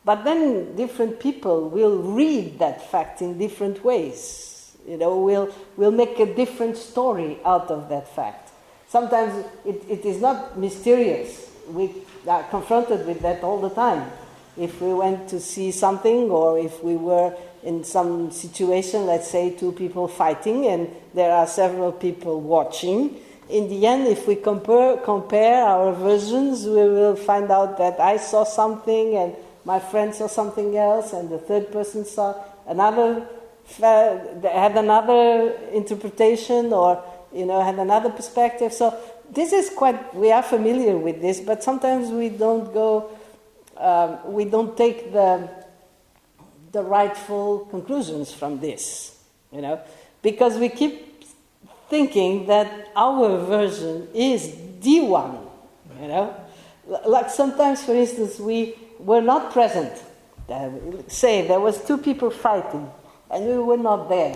A: But then different people will read that fact in different ways. We'll make a different story out of that fact. Sometimes it is not mysterious. We are confronted with that all the time. If we went to see something, or if we were in some situation, let's say two people fighting, and there are several people watching, in the end, if we compare our versions, we will find out that I saw something, and my friend saw something else, and the third person saw another, had another interpretation, or had another perspective. So this is we are familiar with this, but sometimes we don't take the rightful conclusions from this, because we keep thinking that our version is the one, Like sometimes, for instance, we were not present. Say there was two people fighting, and we were not there.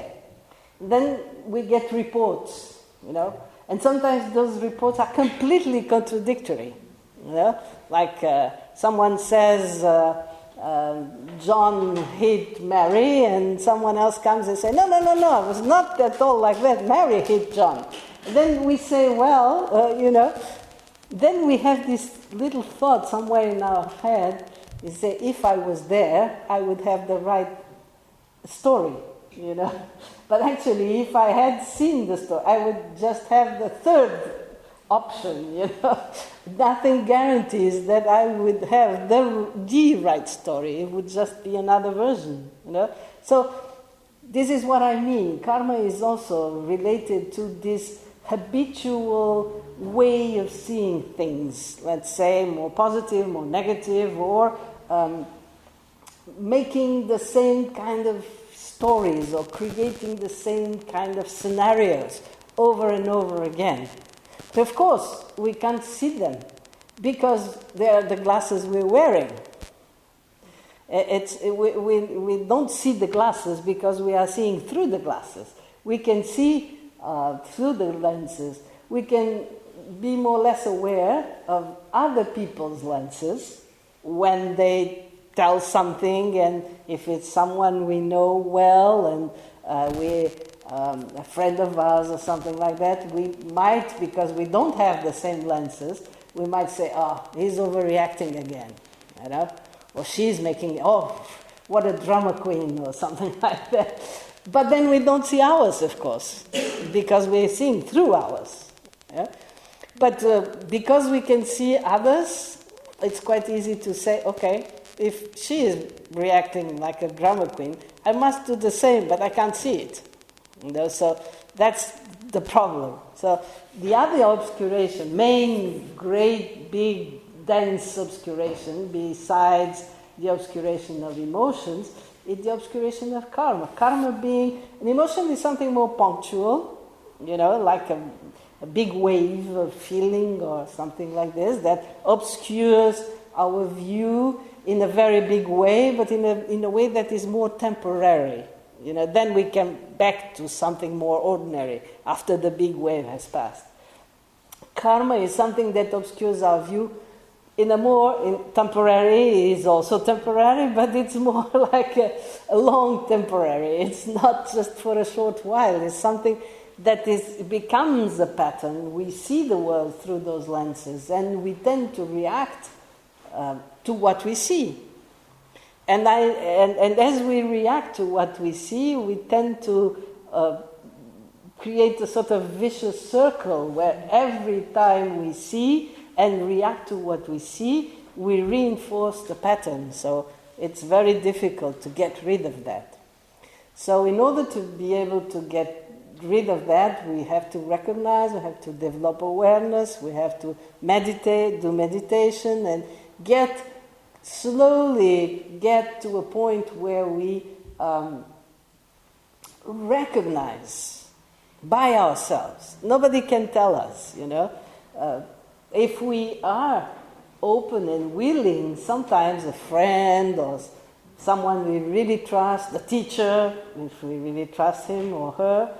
A: Then we get reports, and sometimes those reports are completely contradictory, Like someone says John hit Mary, and someone else comes and says, no, it was not at all like that. Mary hit John. And then we say, then we have this little thought somewhere in our head. We say, if I was there, I would have the right story, But actually, if I had seen the story, I would just have the third option, Nothing guarantees that I would have the right story. It would just be another version, So this is what I mean. Karma is also related to this habitual way of seeing things, let's say more positive, more negative, or making the same kind of stories or creating the same kind of scenarios over and over again. But of course, we can't see them because they are the glasses we're wearing. We don't see the glasses because we are seeing through the glasses. We can see through the lenses. We can be more or less aware of other people's lenses when they tell something, and if it's someone we know well and a friend of ours or something like that, we might, because we don't have the same lenses, we might say, oh, he's overreacting again, you know, or she's making, oh, what a drama queen, or something like that. But then we don't see ours, of course, because we're seeing through ours. Yeah? But because we can see others, it's quite easy to say, okay, if she is reacting like a drama queen, I must do the same, but I can't see it. You know, so that's the problem. So the other obscuration, main, great, big, dense obscuration, besides the obscuration of emotions, is the obscuration of karma. Karma being, an emotion is something more punctual, you know, like a big wave of feeling or something like this that obscures our view in a very big way, but in a way that is more temporary. You know, then we come back to something more ordinary after the big wave has passed. Karma is something that obscures our view in temporary, is also temporary, but it's more like a long temporary. It's not just for a short while. It's something that becomes a pattern. We see the world through those lenses, and we tend to react to what we see. And as we react to what we see, we tend to create a sort of vicious circle where every time we see and react to what we see, we reinforce the pattern. So it's very difficult to get rid of that. So in order to be able to get rid of that, we have to recognize, we have to develop awareness, we have to meditate, do meditation, and slowly get to a point where we recognize by ourselves. Nobody can tell us, you know. If we are open and willing, sometimes a friend or someone we really trust, the teacher, if we really trust him or her,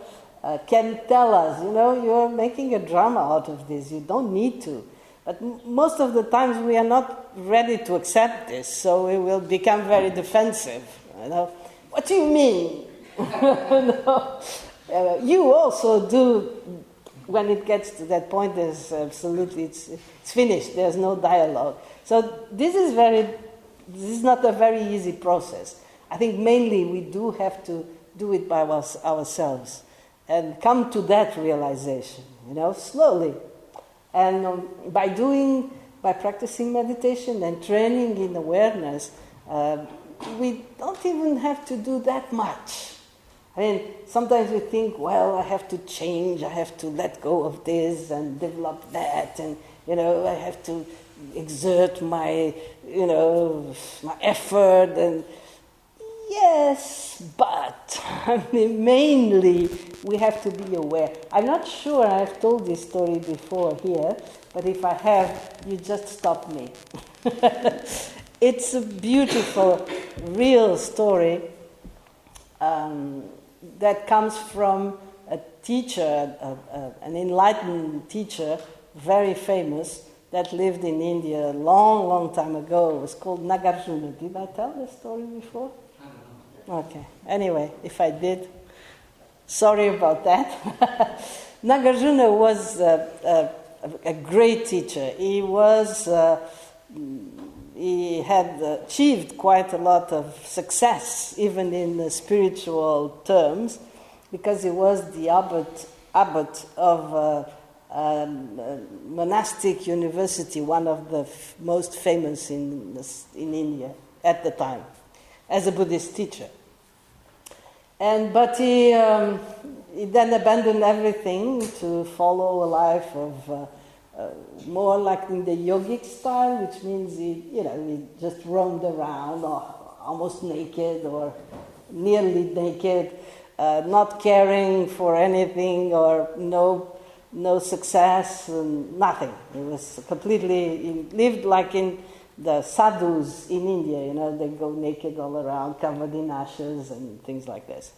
A: can tell us, you know, you're making a drama out of this, you don't need to. But most of the times we are not ready to accept this, so we will become very defensive. You know, what do you mean? No. You also do. When it gets to that point, there's absolutely it's finished. There's no dialogue. So this is not a very easy process. I think mainly we do have to do it by ourselves and come to that realization. You know, slowly. And by practicing meditation and training in awareness, we don't even have to do that much. I mean, sometimes we think, well, I have to change, I have to let go of this and develop that, and, you know, I have to exert my effort, and yes, but I mean, mainly we have to be aware. I'm not sure I've told this story before here, but if I have, you just stop me. It's a beautiful, real story that comes from a teacher, an enlightened teacher, very famous, that lived in India a long, long time ago. It was called Nagarjuna. Did I tell this story before? Okay. Anyway, if I did, sorry about that. Nagarjuna was a great teacher. He had achieved quite a lot of success, even in spiritual terms, because he was the abbot of a monastic university, one of the most famous in India at the time, as a Buddhist teacher. But he he then abandoned everything to follow a life of more like in the yogic style, which means he just roamed around, or almost naked or nearly naked, not caring for anything, or no success, and nothing. He was he lived like in the sadhus in India, they go naked all around, covered in ashes and things like this.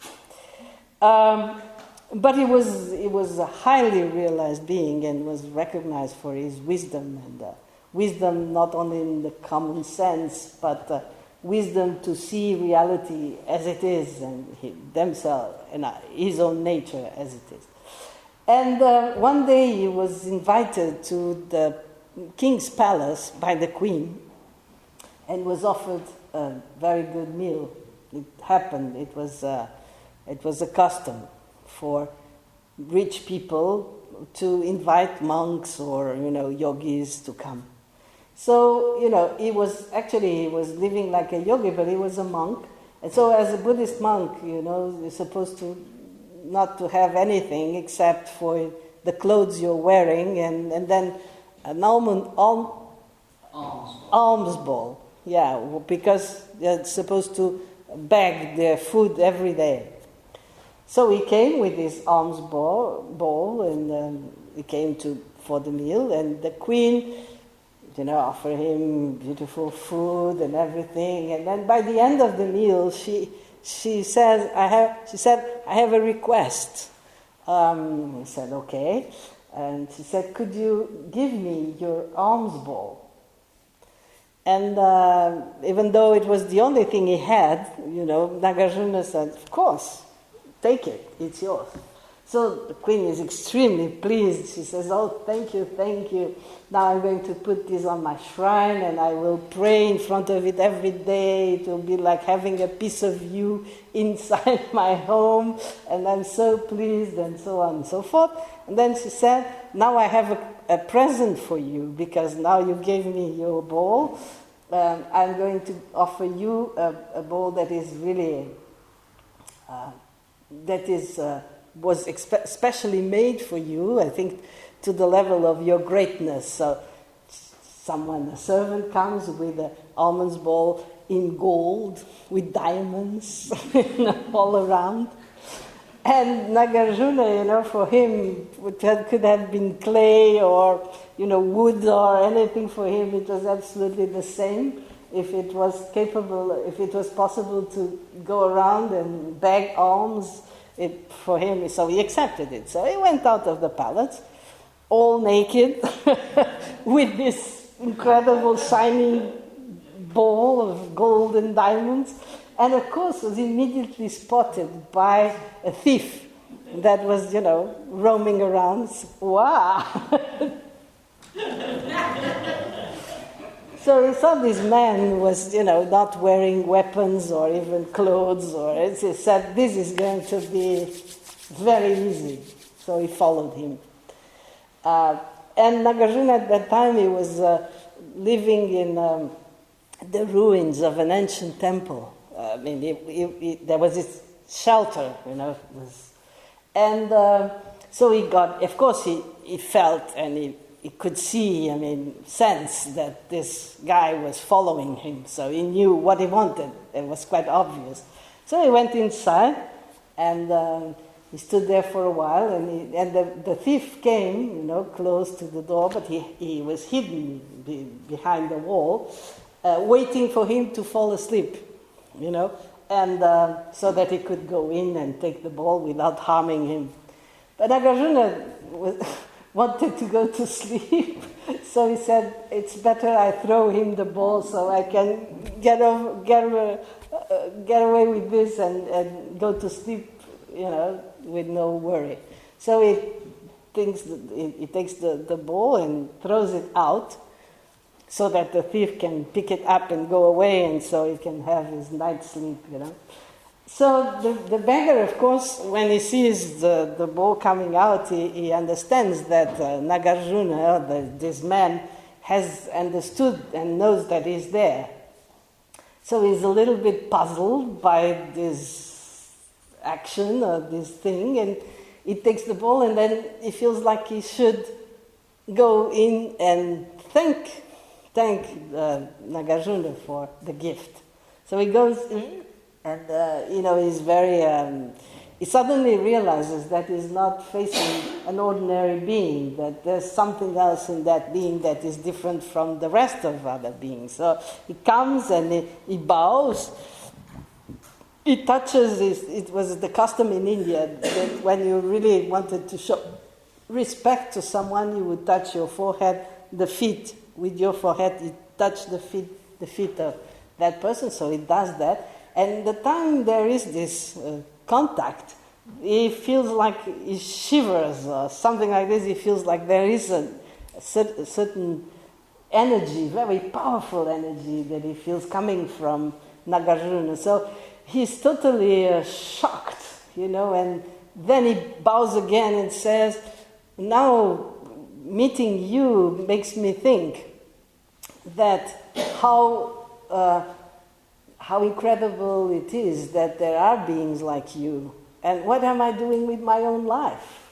A: But he was a highly realized being and was recognized for his wisdom, and wisdom not only in the common sense, but wisdom to see reality as it is, and themselves and his own nature as it is. And one day he was invited to the king's palace by the queen, and was offered a very good meal. It happened. It was a custom for rich people to invite monks or yogis to come. So he was living like a yogi, but he was a monk. And so as a Buddhist monk, you're supposed to not to have anything except for the clothes you're wearing, and then an alms bowl. Yeah, because they're supposed to beg their food every day. So he came with his alms bowl, and he came for the meal, and the queen, offered him beautiful food and everything. And then by the end of the meal, she said, I have a request. He said, okay. And she said, could you give me your alms bowl? And even though it was the only thing he had, Nagarjuna said, of course, take it, it's yours. So the queen is extremely pleased. She says, oh, thank you. Now I'm going to put this on my shrine, and I will pray in front of it every day. It will be like having a piece of you inside my home, and I'm so pleased, and so on and so forth. And then she said, now I have a present for you, because now you gave me your bowl. I'm going to offer you a bowl that is really, was specially made for you, I think, to the level of your greatness. So a servant comes with an almonds bowl in gold, with diamonds all around. And Nagarjuna, for him, it could have been clay or, wood or anything. For him, it was absolutely the same. If it was possible to go around and beg alms, for him, so he accepted it. So he went out of the palace, all naked, with this incredible shining bowl of gold and diamonds, and of course was immediately spotted by a thief that was, roaming around. Wow! So he saw this man was, not wearing weapons or even clothes, or he said, this is going to be very easy. So he followed him. And Nagarjuna at that time, he was living in the ruins of an ancient temple. There was this shelter, and so he got, of course he felt and he could see, sense that this guy was following him. So he knew what he wanted. It was quite obvious. So he went inside, and he stood there for a while, and the thief came, close to the door, but he was hidden behind the wall, waiting for him to fall asleep, and so that he could go in and take the ball without harming him. But Nagarjuna wanted to go to sleep, so he said, it's better I throw him the ball so I can get away with this and go to sleep, with no worry. So he takes the ball and throws it out so that the thief can pick it up and go away, and so he can have his night's sleep, So the beggar, of course, when he sees the ball coming out, he understands that Nagarjuna, this man, has understood and knows that he's there. So he's a little bit puzzled by this action or this thing, and he takes the bowl and then he feels like he should go in and thank Nagarjuna for the gift. So he goes in and, he's very... he suddenly realizes that he's not facing an ordinary being, that there's something else in that being that is different from the rest of other beings. So he comes and he bows. He touches, it was the custom in India that when you really wanted to show respect to someone, you would touch your forehead, the feet. With your forehead, you touch the feet of that person, so he does that. And the time there is this contact, he feels like he shivers or something like this. He feels like there is a certain energy, very powerful energy that he feels coming from Nagarjuna. So he's totally shocked, and then he bows again and says, now meeting you makes me think that how incredible it is that there are beings like you, and what am I doing with my own life?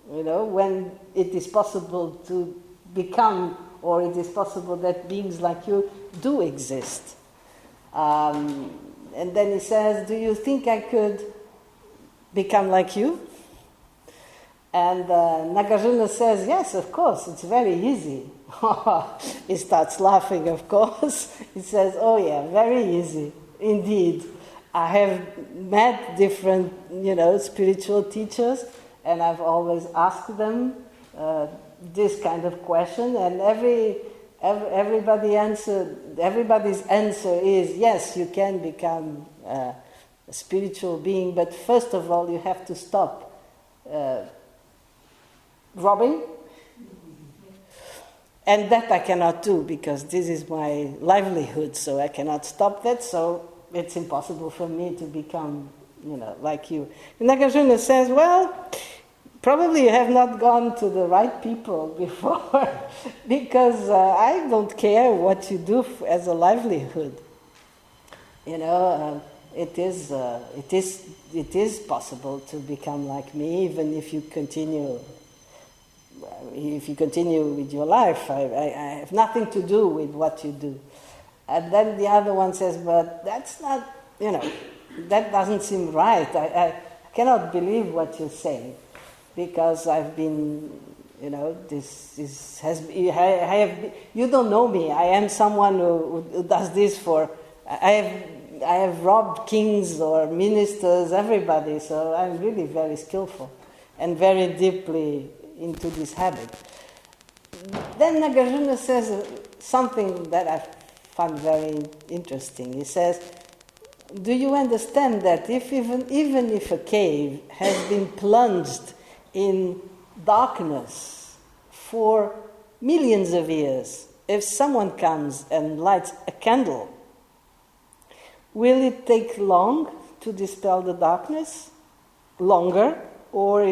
A: When it is possible to become, or it is possible that beings like you do exist. And then he says, do you think I could become like you? And Nagarjuna says, yes, of course, it's very easy. He starts laughing, of course. He says, oh yeah, very easy, indeed. I have met different, spiritual teachers, and I've always asked them this kind of question, and everybody's answer is, yes, you can become a spiritual being, but first of all, you have to stop robbing. And that I cannot do because this is my livelihood, so I cannot stop that, so it's impossible for me to become, like you. And Nagarjuna says, well, probably you have not gone to the right people before because I don't care what you do as a livelihood. It is possible to become like me, even if you continue. If you continue with your life, I have nothing to do with what you do. And then the other one says, but that's not, that doesn't seem right. I cannot believe what you're saying because I've been, you don't know me. I am someone who does this for, I have robbed kings or ministers, everybody, so I'm really very skillful and very deeply into this habit. Then Nagarjuna says something that I found very interesting. He says, do you understand that even if a cave has been plunged in darkness for millions of years, if someone comes and lights a candle, will it take long to dispel the darkness? Longer? Or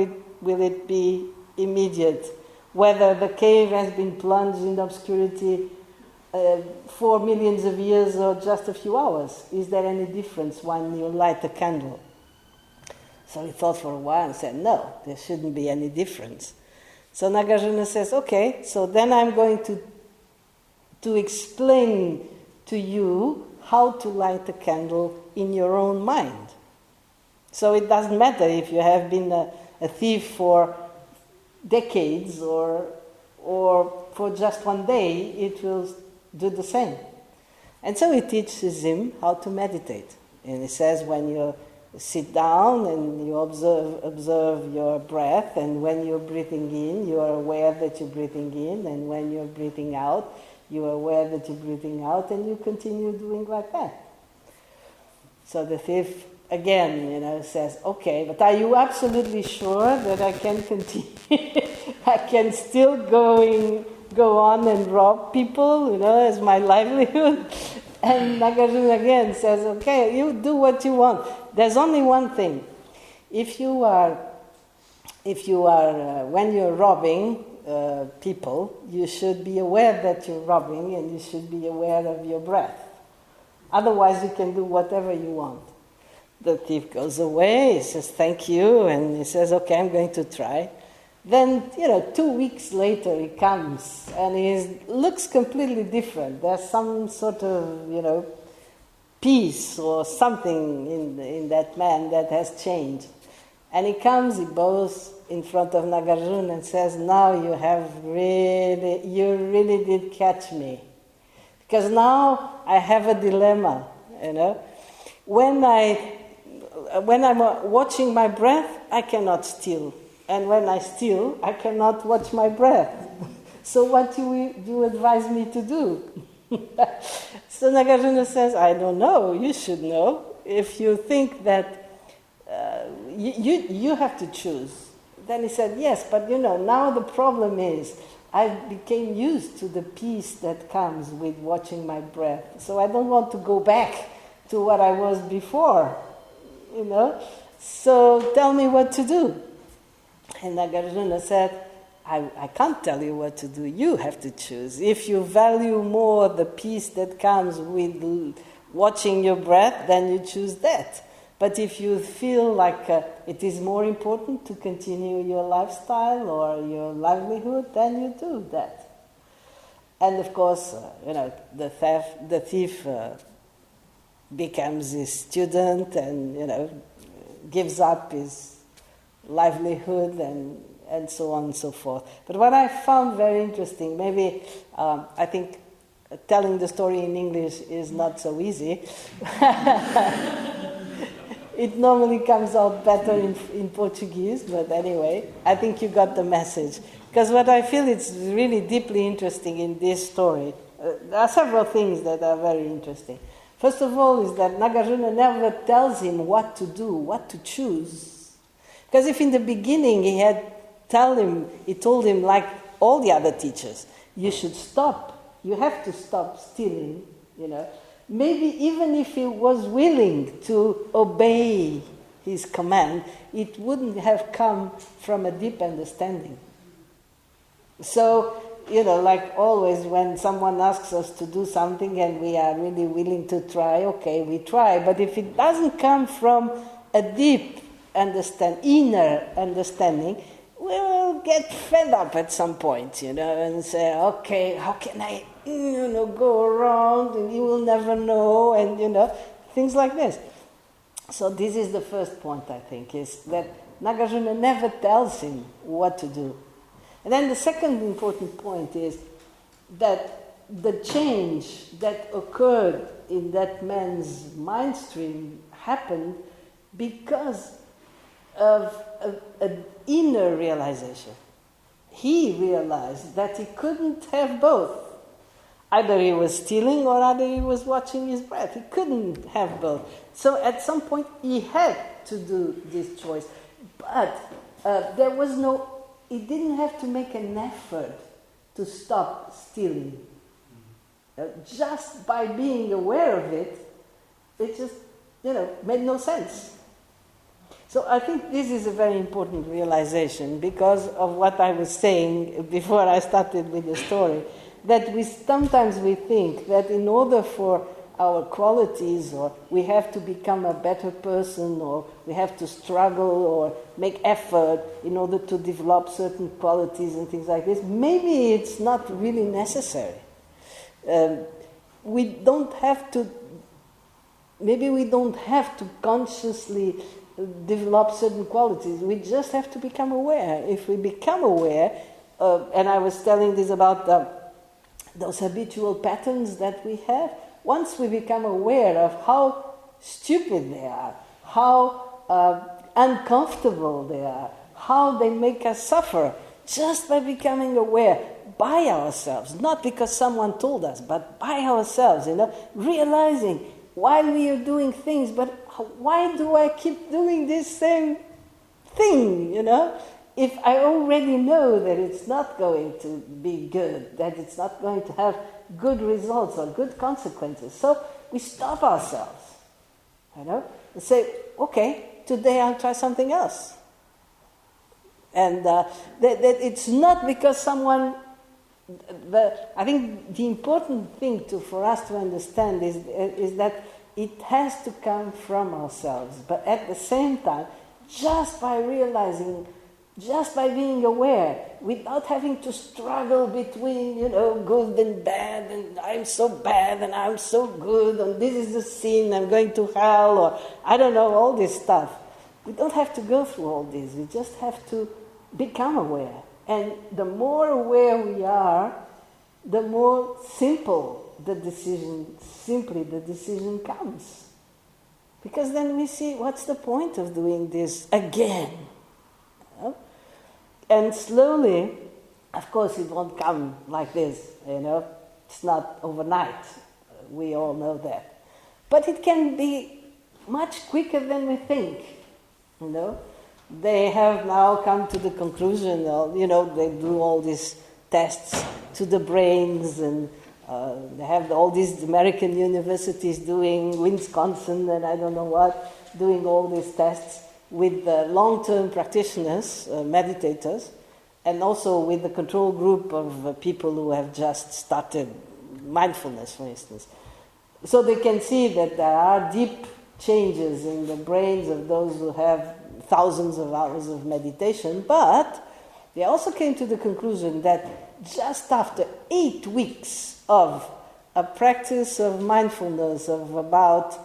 A: will it be immediate? Whether the cave has been plunged in obscurity for millions of years or just a few hours, is there any difference when you light a candle? So he thought for a while and said, no, there shouldn't be any difference. So Nagarjuna says, okay, so then I'm going to explain to you how to light a candle in your own mind. So it doesn't matter if you have been a thief for decades or for just one day, it will do the same. And so he teaches him how to meditate. And he says when you sit down and you observe your breath, and when you're breathing in, you are aware that you're breathing in, and when you're breathing out, you are aware that you're breathing out, and you continue doing like that. So the thief again, says, okay, but are you absolutely sure that I can continue? I can still go on and rob people, as my livelihood? And Nagarjuna again says, okay, you do what you want. There's only one thing. If you are when you're robbing people, you should be aware that you're robbing, and you should be aware of your breath. Otherwise, you can do whatever you want. the thief goes away, he says thank you, and he says, okay, I'm going to try. Then, 2 weeks later he comes, and he looks completely different. There's some sort of, peace or something in that man that has changed. And he comes, he bows in front of Nagarjuna and says, now you really did catch me. Because now I have a dilemma, When I'm watching my breath, I cannot steal. And when I steal, I cannot watch my breath. So what do you advise me to do? So Nagarjuna says, I don't know, you should know. If you think that you have to choose. Then he said, yes, but now the problem is I became used to the peace that comes with watching my breath. So I don't want to go back to what I was before, So tell me what to do. And Nagarjuna said, I can't tell you what to do. You have to choose. If you value more the peace that comes with watching your breath, then you choose that. But if you feel like it is more important to continue your lifestyle or your livelihood, then you do that. And of course, the thief becomes a student and, gives up his livelihood and so on and so forth. But what I found very interesting, maybe I think telling the story in English is not so easy. It normally comes out better in Portuguese, but anyway, I think you got the message. Because what I feel is really deeply interesting in this story, there are several things that are very interesting. First of all is that Nagarjuna never tells him what to do, what to choose. Because if in the beginning he told him like all the other teachers, you should stop, you have to stop stealing, Maybe even if he was willing to obey his command, it wouldn't have come from a deep understanding. So, like always when someone asks us to do something and we are really willing to try, okay, we try. But if it doesn't come from a deep inner understanding, we will get fed up at some point, and say, okay, how can I go around and you will never know, and things like this. So this is the first point, I think, is that Nagarjuna never tells him what to do. And then the second important point is that the change that occurred in that man's mind stream happened because of an inner realization. He realized that he couldn't have both. Either he was stealing or either he was watching his breath. He couldn't have both. So at some point he had to do this choice. But he didn't have to make an effort to stop stealing. Just by being aware of it, it just, made no sense. So I think this is a very important realization because of what I was saying before I started with the story. That sometimes we think that in order for our qualities, or we have to become a better person, or we have to struggle or make effort in order to develop certain qualities and things like this, maybe it's not really necessary. We don't have to consciously develop certain qualities. We just have to become aware. If we become aware, and I was telling this about those habitual patterns that we have, once we become aware of how stupid they are, how uncomfortable they are, how they make us suffer, just by becoming aware by ourselves, not because someone told us, but by ourselves, realizing while we are doing things, but why do I keep doing this same thing, If I already know that it's not going to be good, that it's not going to have good results or good consequences, so we stop ourselves, and say, okay, today I'll try something else. And that it's not because someone. I think the important thing for us to understand is that it has to come from ourselves. But at the same time, just by realizing, just by being aware, without having to struggle between, good and bad, and I'm so bad and I'm so good, and this is a sin, I'm going to hell, or I don't know, all this stuff. We don't have to go through all this, we just have to become aware. And the more aware we are, the more simply the decision comes. Because then we see, what's the point of doing this again? And slowly, of course it won't come like this, it's not overnight, we all know that. But it can be much quicker than we think, They have now come to the conclusion of, they do all these tests to the brains, and they have all these American universities doing, Wisconsin and I don't know what, doing all these tests with long-term practitioners, meditators, and also with the control group of people who have just started mindfulness, for instance. So they can see that there are deep changes in the brains of those who have thousands of hours of meditation, but they also came to the conclusion that just after 8 weeks of a practice of mindfulness of about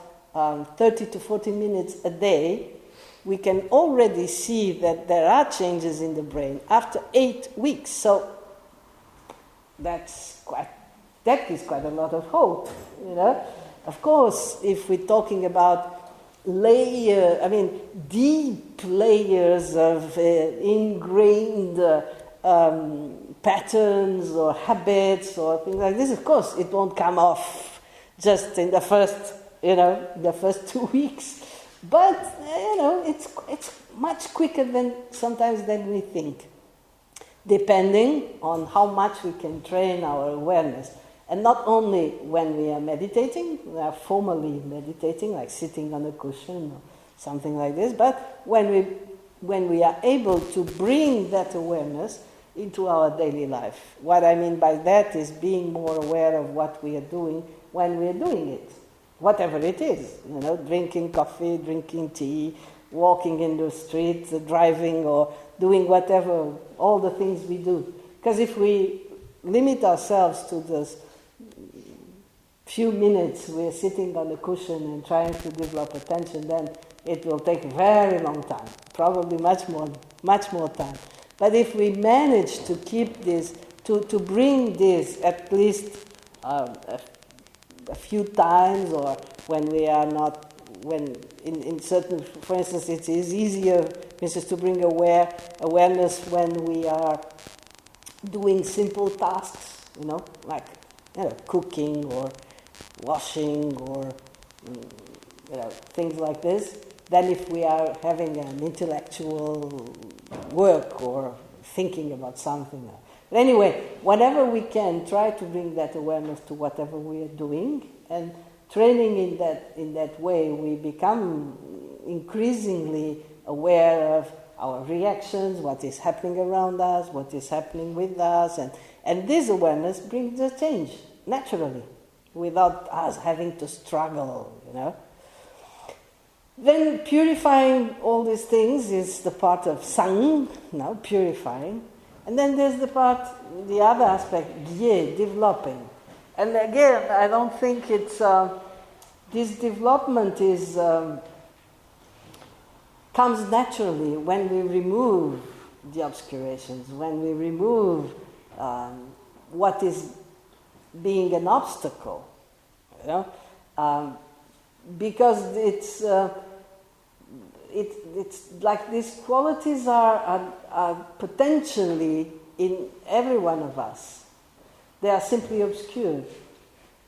A: 30 to 40 minutes a day, we can already see that there are changes in the brain after 8 weeks. So that gives quite a lot of hope, Of course, if we're talking about deep layers of ingrained patterns or habits or things like this, of course, it won't come off just in the first 2 weeks. But, it's much quicker than we think, depending on how much we can train our awareness. And not only when we are meditating, we are formally meditating, like sitting on a cushion or something like this, but when we are able to bring that awareness into our daily life. What I mean by that is being more aware of what we are doing when we are doing it, whatever it is, drinking coffee, drinking tea, walking in the street, driving, or doing whatever, all the things we do. Because if we limit ourselves to this few minutes we're sitting on a cushion and trying to develop attention, then it will take a very long time, probably much more time. But if we manage to keep this, to bring this at least a few times, or when we are not, when in certain, for instance, it is easier, for instance, to bring awareness when we are doing simple tasks, like cooking or washing or things like this, than if we are having an intellectual work or thinking about something. But anyway, whatever we can, try to bring that awareness to whatever we are doing, and training in that way, we become increasingly aware of our reactions, what is happening around us, what is happening with us, and this awareness brings a change naturally, without us having to struggle, Then purifying all these things is the part of sang, purifying. And then there's the other aspect, gye, developing. And again, I don't think it's, this development comes naturally when we remove the obscurations, when we remove what is being an obstacle, because it's like these qualities are potentially in every one of us. They are simply obscured.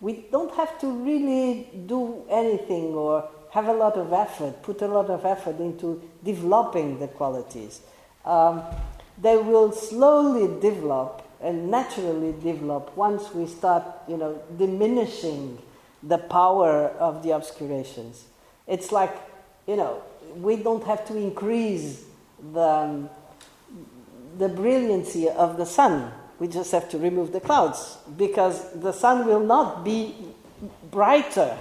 A: We don't have to really do anything or have a lot of effort, put a lot of effort into developing the qualities. They will slowly develop and naturally develop once we start, diminishing the power of the obscurations. It's like, we don't have to increase the brilliancy of the sun. We just have to remove the clouds, because the sun will not be brighter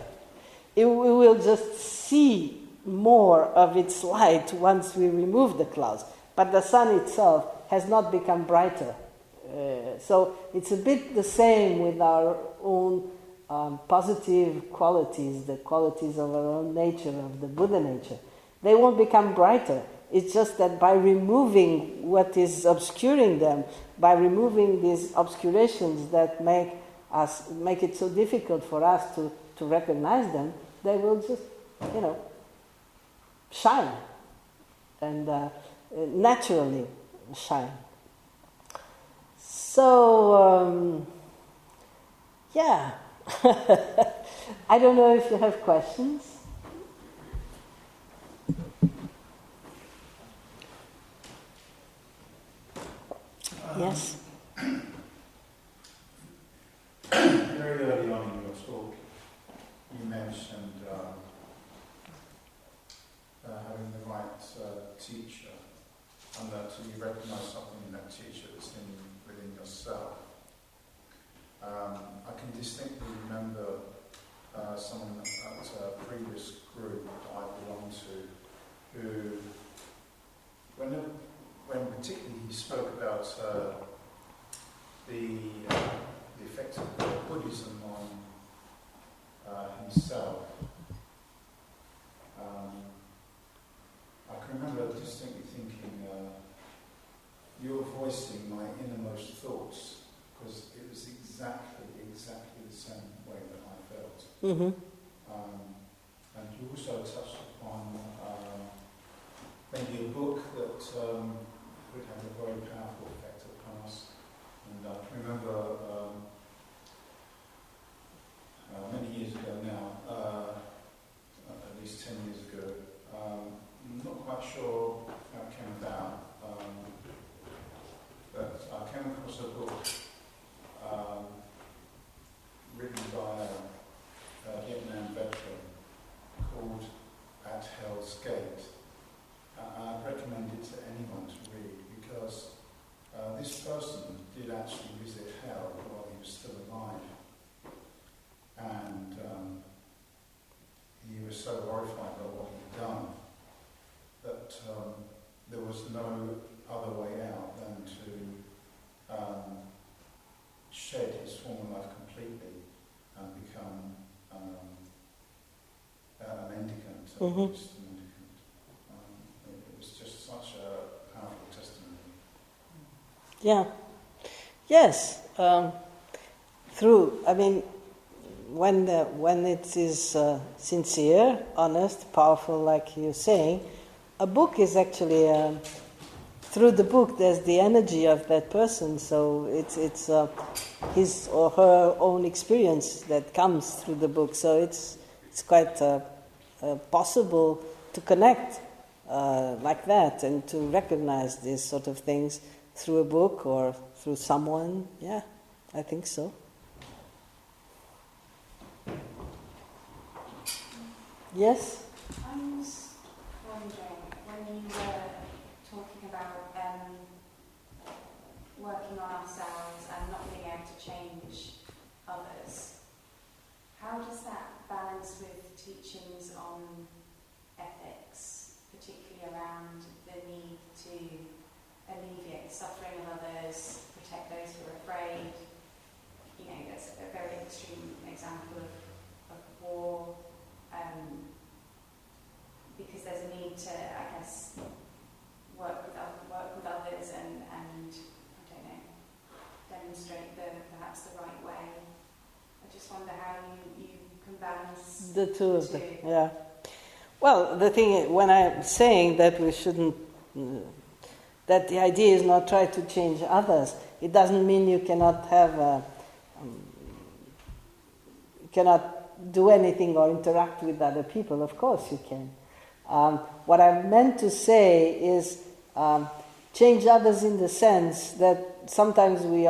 A: we will just see more of its light once we remove the clouds. But the sun itself has not become brighter. So it's a bit the same with our own positive qualities, the qualities of our own nature, of the Buddha nature. They won't become brighter. It's just that by removing what is obscuring them, by removing these obscurations that make it so difficult for us to recognize them, they will just, shine and naturally shine. So, yeah. I don't know if you have questions. Yes.
B: Very early on in your talk, you mentioned having the right teacher, and that you recognise something in that teacher that's within yourself. I can distinctly remember someone at a previous group that I belonged to, who, when particularly he spoke about the effect of Buddhism on himself, I can remember distinctly thinking, you're voicing my innermost thoughts, because it was exactly the same way that I felt.
A: Mm-hmm.
B: And you also touched upon maybe a book that would have a very powerful effect upon us. And I can remember many years ago now, at least 10 years ago, I'm not quite sure how it came about, but I came across a book written by a Vietnam veteran called At Hell's Gate. I recommend it to anyone to read, because this person did actually visit hell while he was still alive, and he was so horrified by what he'd done that there was no other way out than to shed his former life completely and become a mendicant, a Buddhist mendicant. It was just such a powerful testimony.
A: Yeah. Yes. True. I mean, when it is sincere, honest, powerful, like you're saying, a book is actually through the book. There's the energy of that person, so it's his or her own experience that comes through the book. So it's quite possible to connect like that and to recognize these sort of things through a book or through someone. Yeah, I think so. Yes?
C: I was wondering, when you were talking about working on ourselves and not being able to change others, how does that balance with teachings on ethics, particularly around the need to alleviate the suffering of others, protect those who are afraid? That's a very extreme example of war. Because there's a need to, I guess, work with others and I don't know, demonstrate perhaps the right way. I just wonder how you can balance
A: the two of them. Yeah. Well, the thing is, when I'm saying that we shouldn't, that the idea is not try to change others, it doesn't mean you cannot have, cannot do anything or interact with other people. Of course you can. What I meant to say is change others in the sense that sometimes we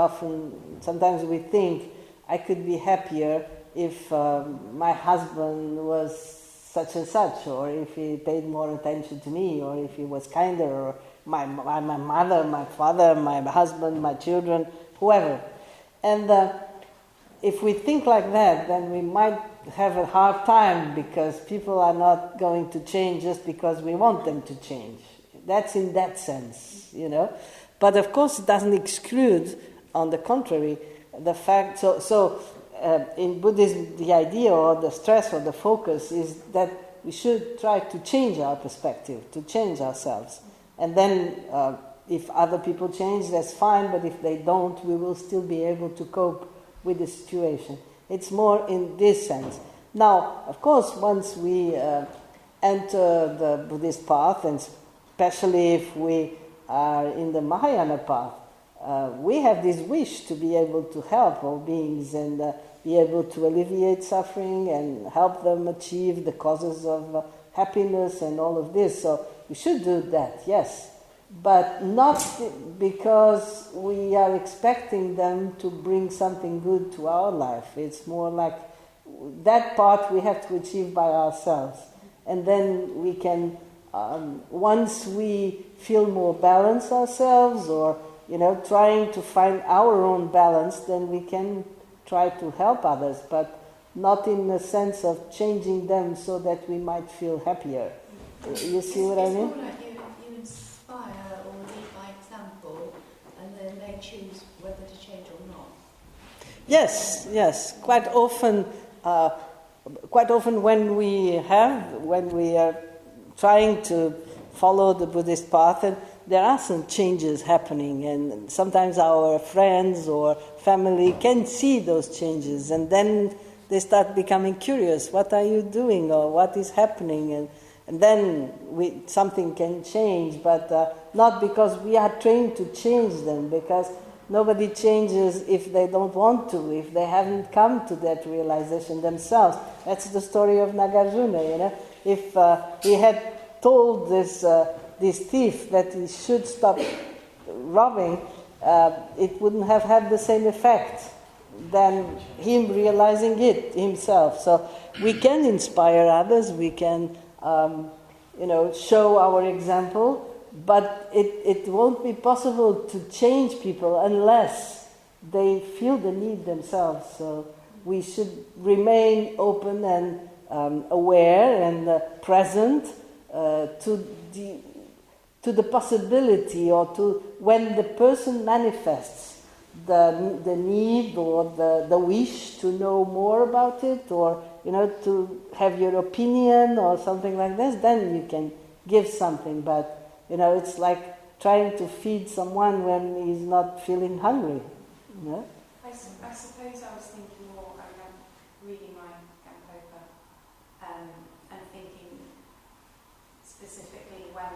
A: think I could be happier if my husband was such and such, or if he paid more attention to me, or if he was kinder, or my mother, my father, my husband, my children, whoever. And if we think like that, then we might have a hard time because people are not going to change just because we want them to change. That's in that sense, you know. But of course, it doesn't exclude, on the contrary, the fact. In Buddhism, the idea or the stress or the focus is that we should try to change our perspective, to change ourselves. And then if other people change, that's fine, but if they don't, we will still be able to cope with the situation. It's more in this sense. Now, of course, once we enter the Buddhist path, and especially if we are in the Mahayana path, we have this wish to be able to help all beings and be able to alleviate suffering and help them achieve the causes of happiness and all of this. So we should do that, yes. But not because we are expecting them to bring something good to our life. It's more like that part we have to achieve by ourselves. And then we can, once we feel more balanced ourselves, or, you know, trying to find our own balance, then we can try to help others, but not in the sense of changing them so that we might feel happier. You see what I mean?
D: It's more like you inspire or lead by example, and then they choose whether to change or not.
A: Yes. Quite often when we are trying to follow the Buddhist path, and there are some changes happening, and sometimes our friends or family can see those changes, and then they start becoming curious. What are you doing, or what is happening? And then something can change, but not because we are trained to change them, because nobody changes if they don't want to, if they haven't come to that realization themselves. That's the story of Nagarjuna, you know. If he had told this thief that he should stop robbing, it wouldn't have had the same effect than him realizing it himself. So we can inspire others, we can show our example, but it won't be possible to change people unless they feel the need themselves. So we should remain open and aware and present to the possibility, or to when the person manifests the need or the wish to know more about it, or to have your opinion or something like this, then you can give something. But it's like trying to feed someone when he's not feeling hungry.
C: I suppose I was thinking more, I remember reading my Gampopa and thinking specifically when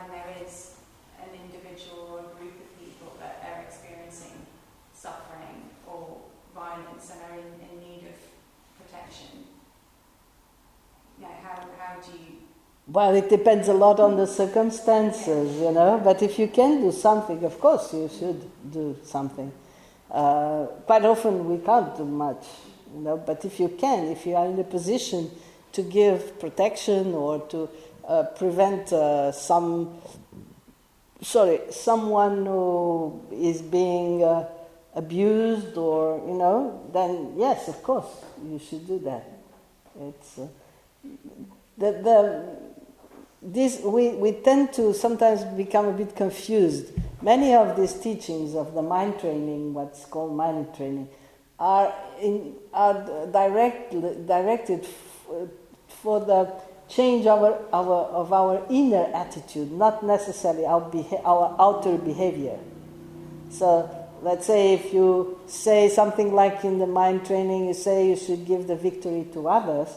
C: there is an individual or a group of people that are experiencing suffering or violence and are in need of protection. How do you...
A: Well, it depends a lot on the circumstances, but if you can do something, of course you should do something. Quite often we can't do much, but if you can, if you are in a position to give protection or to prevent someone who is being abused, or then yes, of course you should do that. It's we tend to sometimes become a bit confused. Many of these teachings of the mind training, what's called mind training, are directed for the change of our inner attitude, not necessarily our outer behavior. So let's say if you say something like in the mind training, you say you should give the victory to others,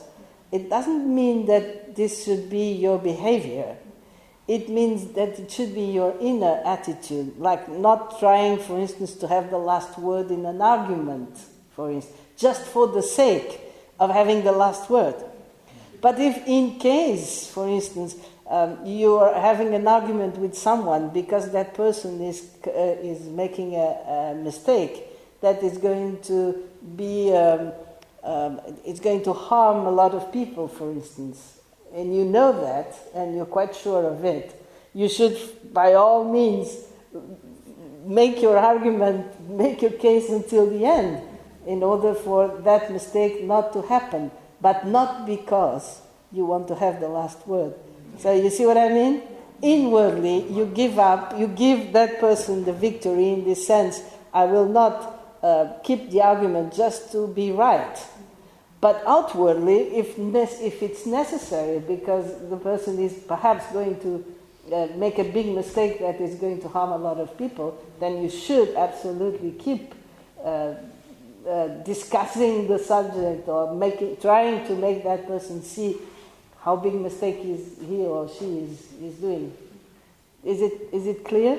A: it doesn't mean that this should be your behavior. It means that it should be your inner attitude, like not trying, for instance, to have the last word in an argument, for instance, just for the sake of having the last word. But if in case, for instance, you are having an argument with someone because that person is making a mistake that is going to be it's going to harm a lot of people, for instance, and you know that and you're quite sure of it, you should by all means make your argument, make your case until the end, in order for that mistake not to happen, but not because you want to have the last word. So you see what I mean? Inwardly, you give up, you give that person the victory in this sense. I will not keep the argument just to be right. But outwardly, if it's necessary, because the person is perhaps going to make a big mistake that is going to harm a lot of people, then you should absolutely keep discussing the subject or trying to make that person see how big mistake he or she is doing. Is it clear?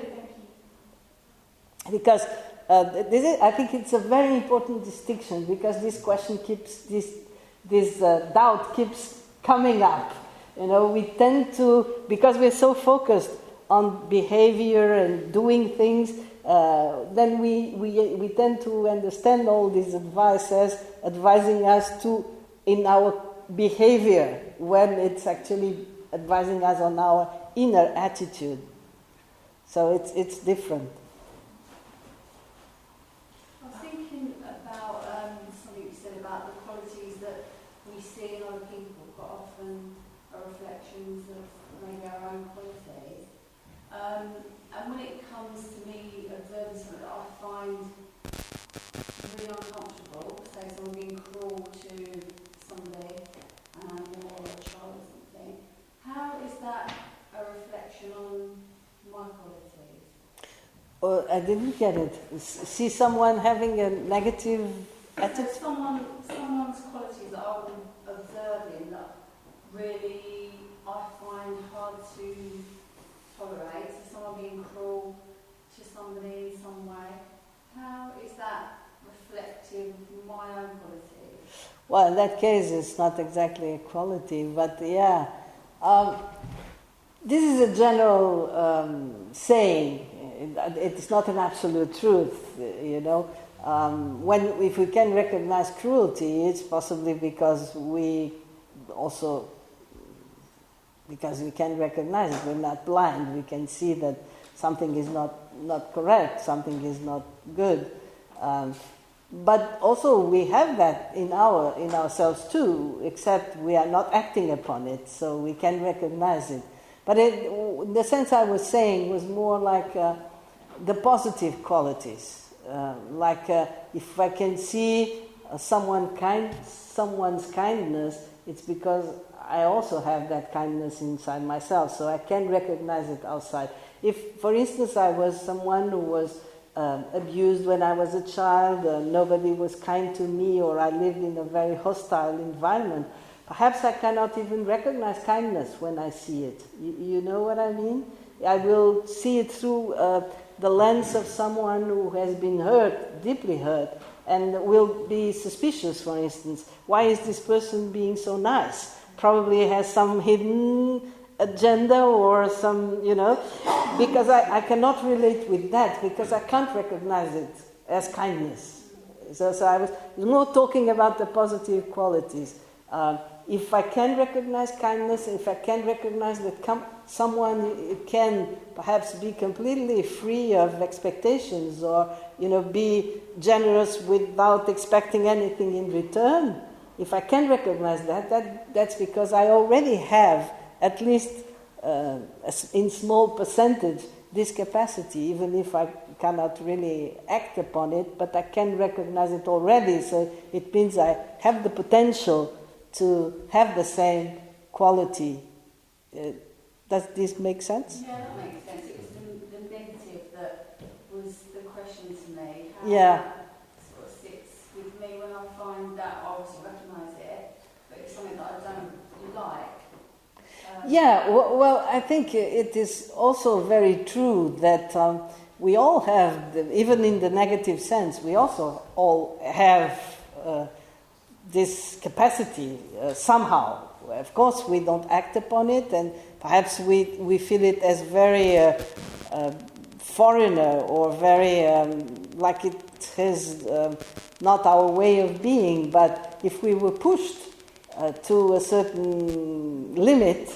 A: Because I think it's a very important distinction, because this question keeps this doubt keeps coming up. You know, we tend to, because we're so focused on behavior and doing things, then we tend to understand all these advices advising us to in our behavior, when it's actually advising us on our inner attitude. So it's different.
D: I was thinking about something you said about the qualities that we see in other people, but often are reflections of maybe our own qualities. And when it comes to me observing something that I find really uncomfortable, say someone being cruel to somebody, an animal or a child or something, how is that a reflection on my qualities?
A: Oh, I didn't get it. See someone having a negative attitude?
D: So someone's qualities that I'm observing that really I find hard to tolerate. So someone being cruel to somebody in some way. How is that reflective of my own qualities?
A: Well, in that case, it's not exactly a quality, but yeah. This is a general saying. It's not an absolute truth, you know. If we can recognize cruelty, it's possibly because we can recognize it. We're not blind. We can see that something is not correct, something is not good. But also we have that in ourselves too, except we are not acting upon it, so we can recognize it. But the sense I was saying was more like the positive qualities. If I can see someone's kindness, it's because I also have that kindness inside myself, so I can recognize it outside. If, for instance, I was someone who was abused when I was a child, nobody was kind to me, or I lived in a very hostile environment, perhaps I cannot even recognize kindness when I see it. You know what I mean? I will see it through the lens of someone who has been hurt, deeply hurt, and will be suspicious, for instance. Why is this person being so nice? Probably has some hidden agenda or some, because I cannot relate with that, because I can't recognize it as kindness. So I was more talking about the positive qualities. If I can recognize kindness, if I can recognize that someone can perhaps be completely free of expectations, or be generous without expecting anything in return, if I can recognize that's because I already have, at least in small percentage, this capacity, even if I cannot really act upon it, but I can recognize it already, so it means I have the potential to have the same quality. Does this make sense?
D: Yeah, that makes sense. It was the negative that was the question to me. How that sort of sits with me when I find that I also recognise it, but it's something that I don't like.
A: Well, I think it is also very true that we all have, even in the negative sense, we also all have this capacity somehow. Of course, we don't act upon it, and perhaps we feel it as very foreigner, or very like it is not our way of being. But if we were pushed to a certain limit,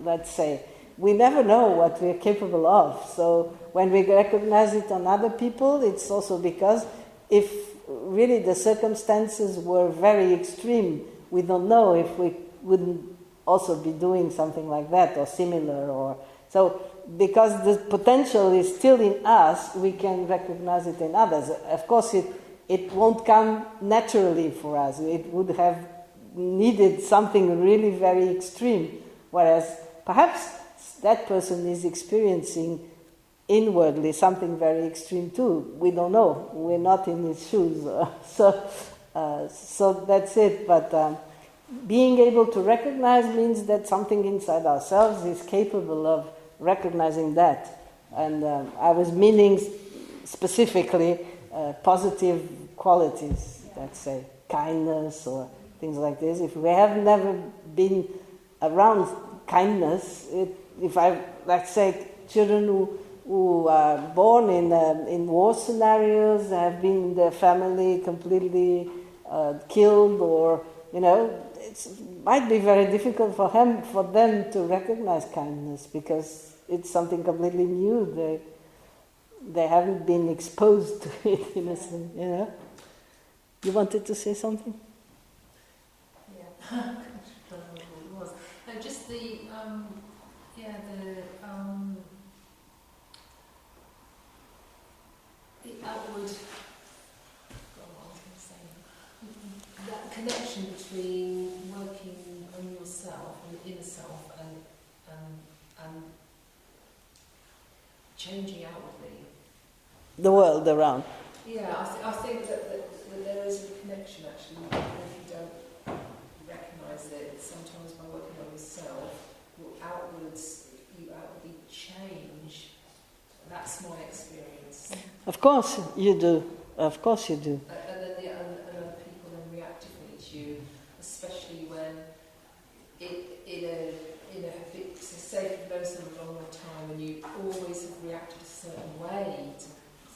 A: let's say, we never know what we're capable of. So when we recognize it on other people, it's also because if really the circumstances were very extreme, we don't know if we wouldn't also be doing something like that or similar. Or so, because the potential is still in us, we can recognize it in others. Of course, it won't come naturally for us. It would have needed something really very extreme, whereas perhaps that person is experiencing inwardly something very extreme too. We don't know. We're not in his shoes. So that's it. But being able to recognize means that something inside ourselves is capable of recognizing that. And I was meaning specifically positive qualities, let's say kindness or things like this. If we have never been around kindness, let's say children who are born in war scenarios, have been in their family completely killed, or it might be very difficult for them to recognize kindness, because it's something completely new. They haven't been exposed to it in a sense. You wanted to say something?
E: Yeah. I don't know what it was. No, just the outward, what was I going to say? That connection between working on yourself and the inner self and changing outwardly.
A: The world around.
E: Yeah, I think that there is a connection actually, even if you don't recognise it. Sometimes by working on yourself, you outwardly change. That's my experience.
A: Of course you do. Of course you do.
E: And then other people then react differently to you, especially when say if you've known someone a long time and you always have reacted a certain way to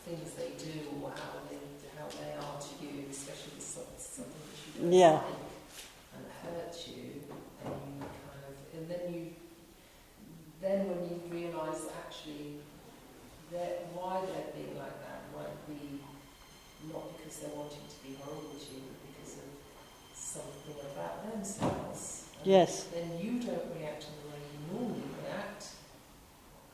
E: things they do or how they are to you, especially with something that you don't like and hurt you, and then when you realise actually why they're being like that might be not because they're wanting to be horrible to you, but because of something about themselves.
A: Yes.
E: Then you don't react in the way you normally react,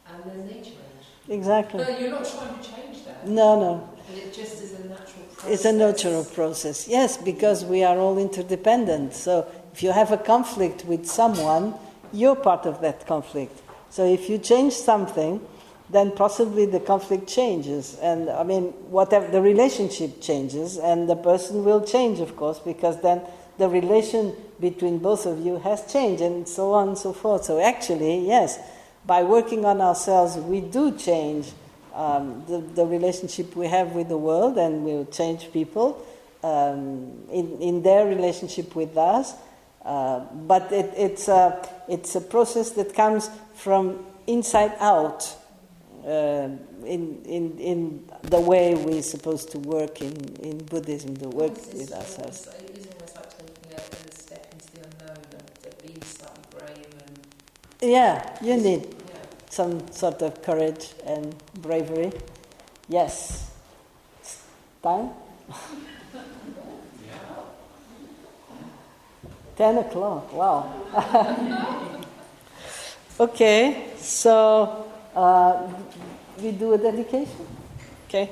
E: and then they change.
A: Exactly.
E: No, you're not trying to change that.
A: No.
E: But it just is a natural process.
A: It's a natural process. Yes, because we are all interdependent. So if you have a conflict with someone, you're part of that conflict. So if you change something, then possibly the conflict changes. And whatever, the relationship changes, and the person will change, of course, because then the relation between both of you has changed, and so on and so forth. So actually, yes, by working on ourselves, we do change the relationship we have with the world, and we'll change people in their relationship with us. But it's a process that comes from inside out, in the way we're supposed to work in Buddhism, to work with ourselves.
E: It is almost like taking a step into the unknown and being slightly brave and...
A: Yeah, you need some sort of courage and bravery. Yes. Time? 10 o'clock, wow. Okay, so we do a dedication? Okay.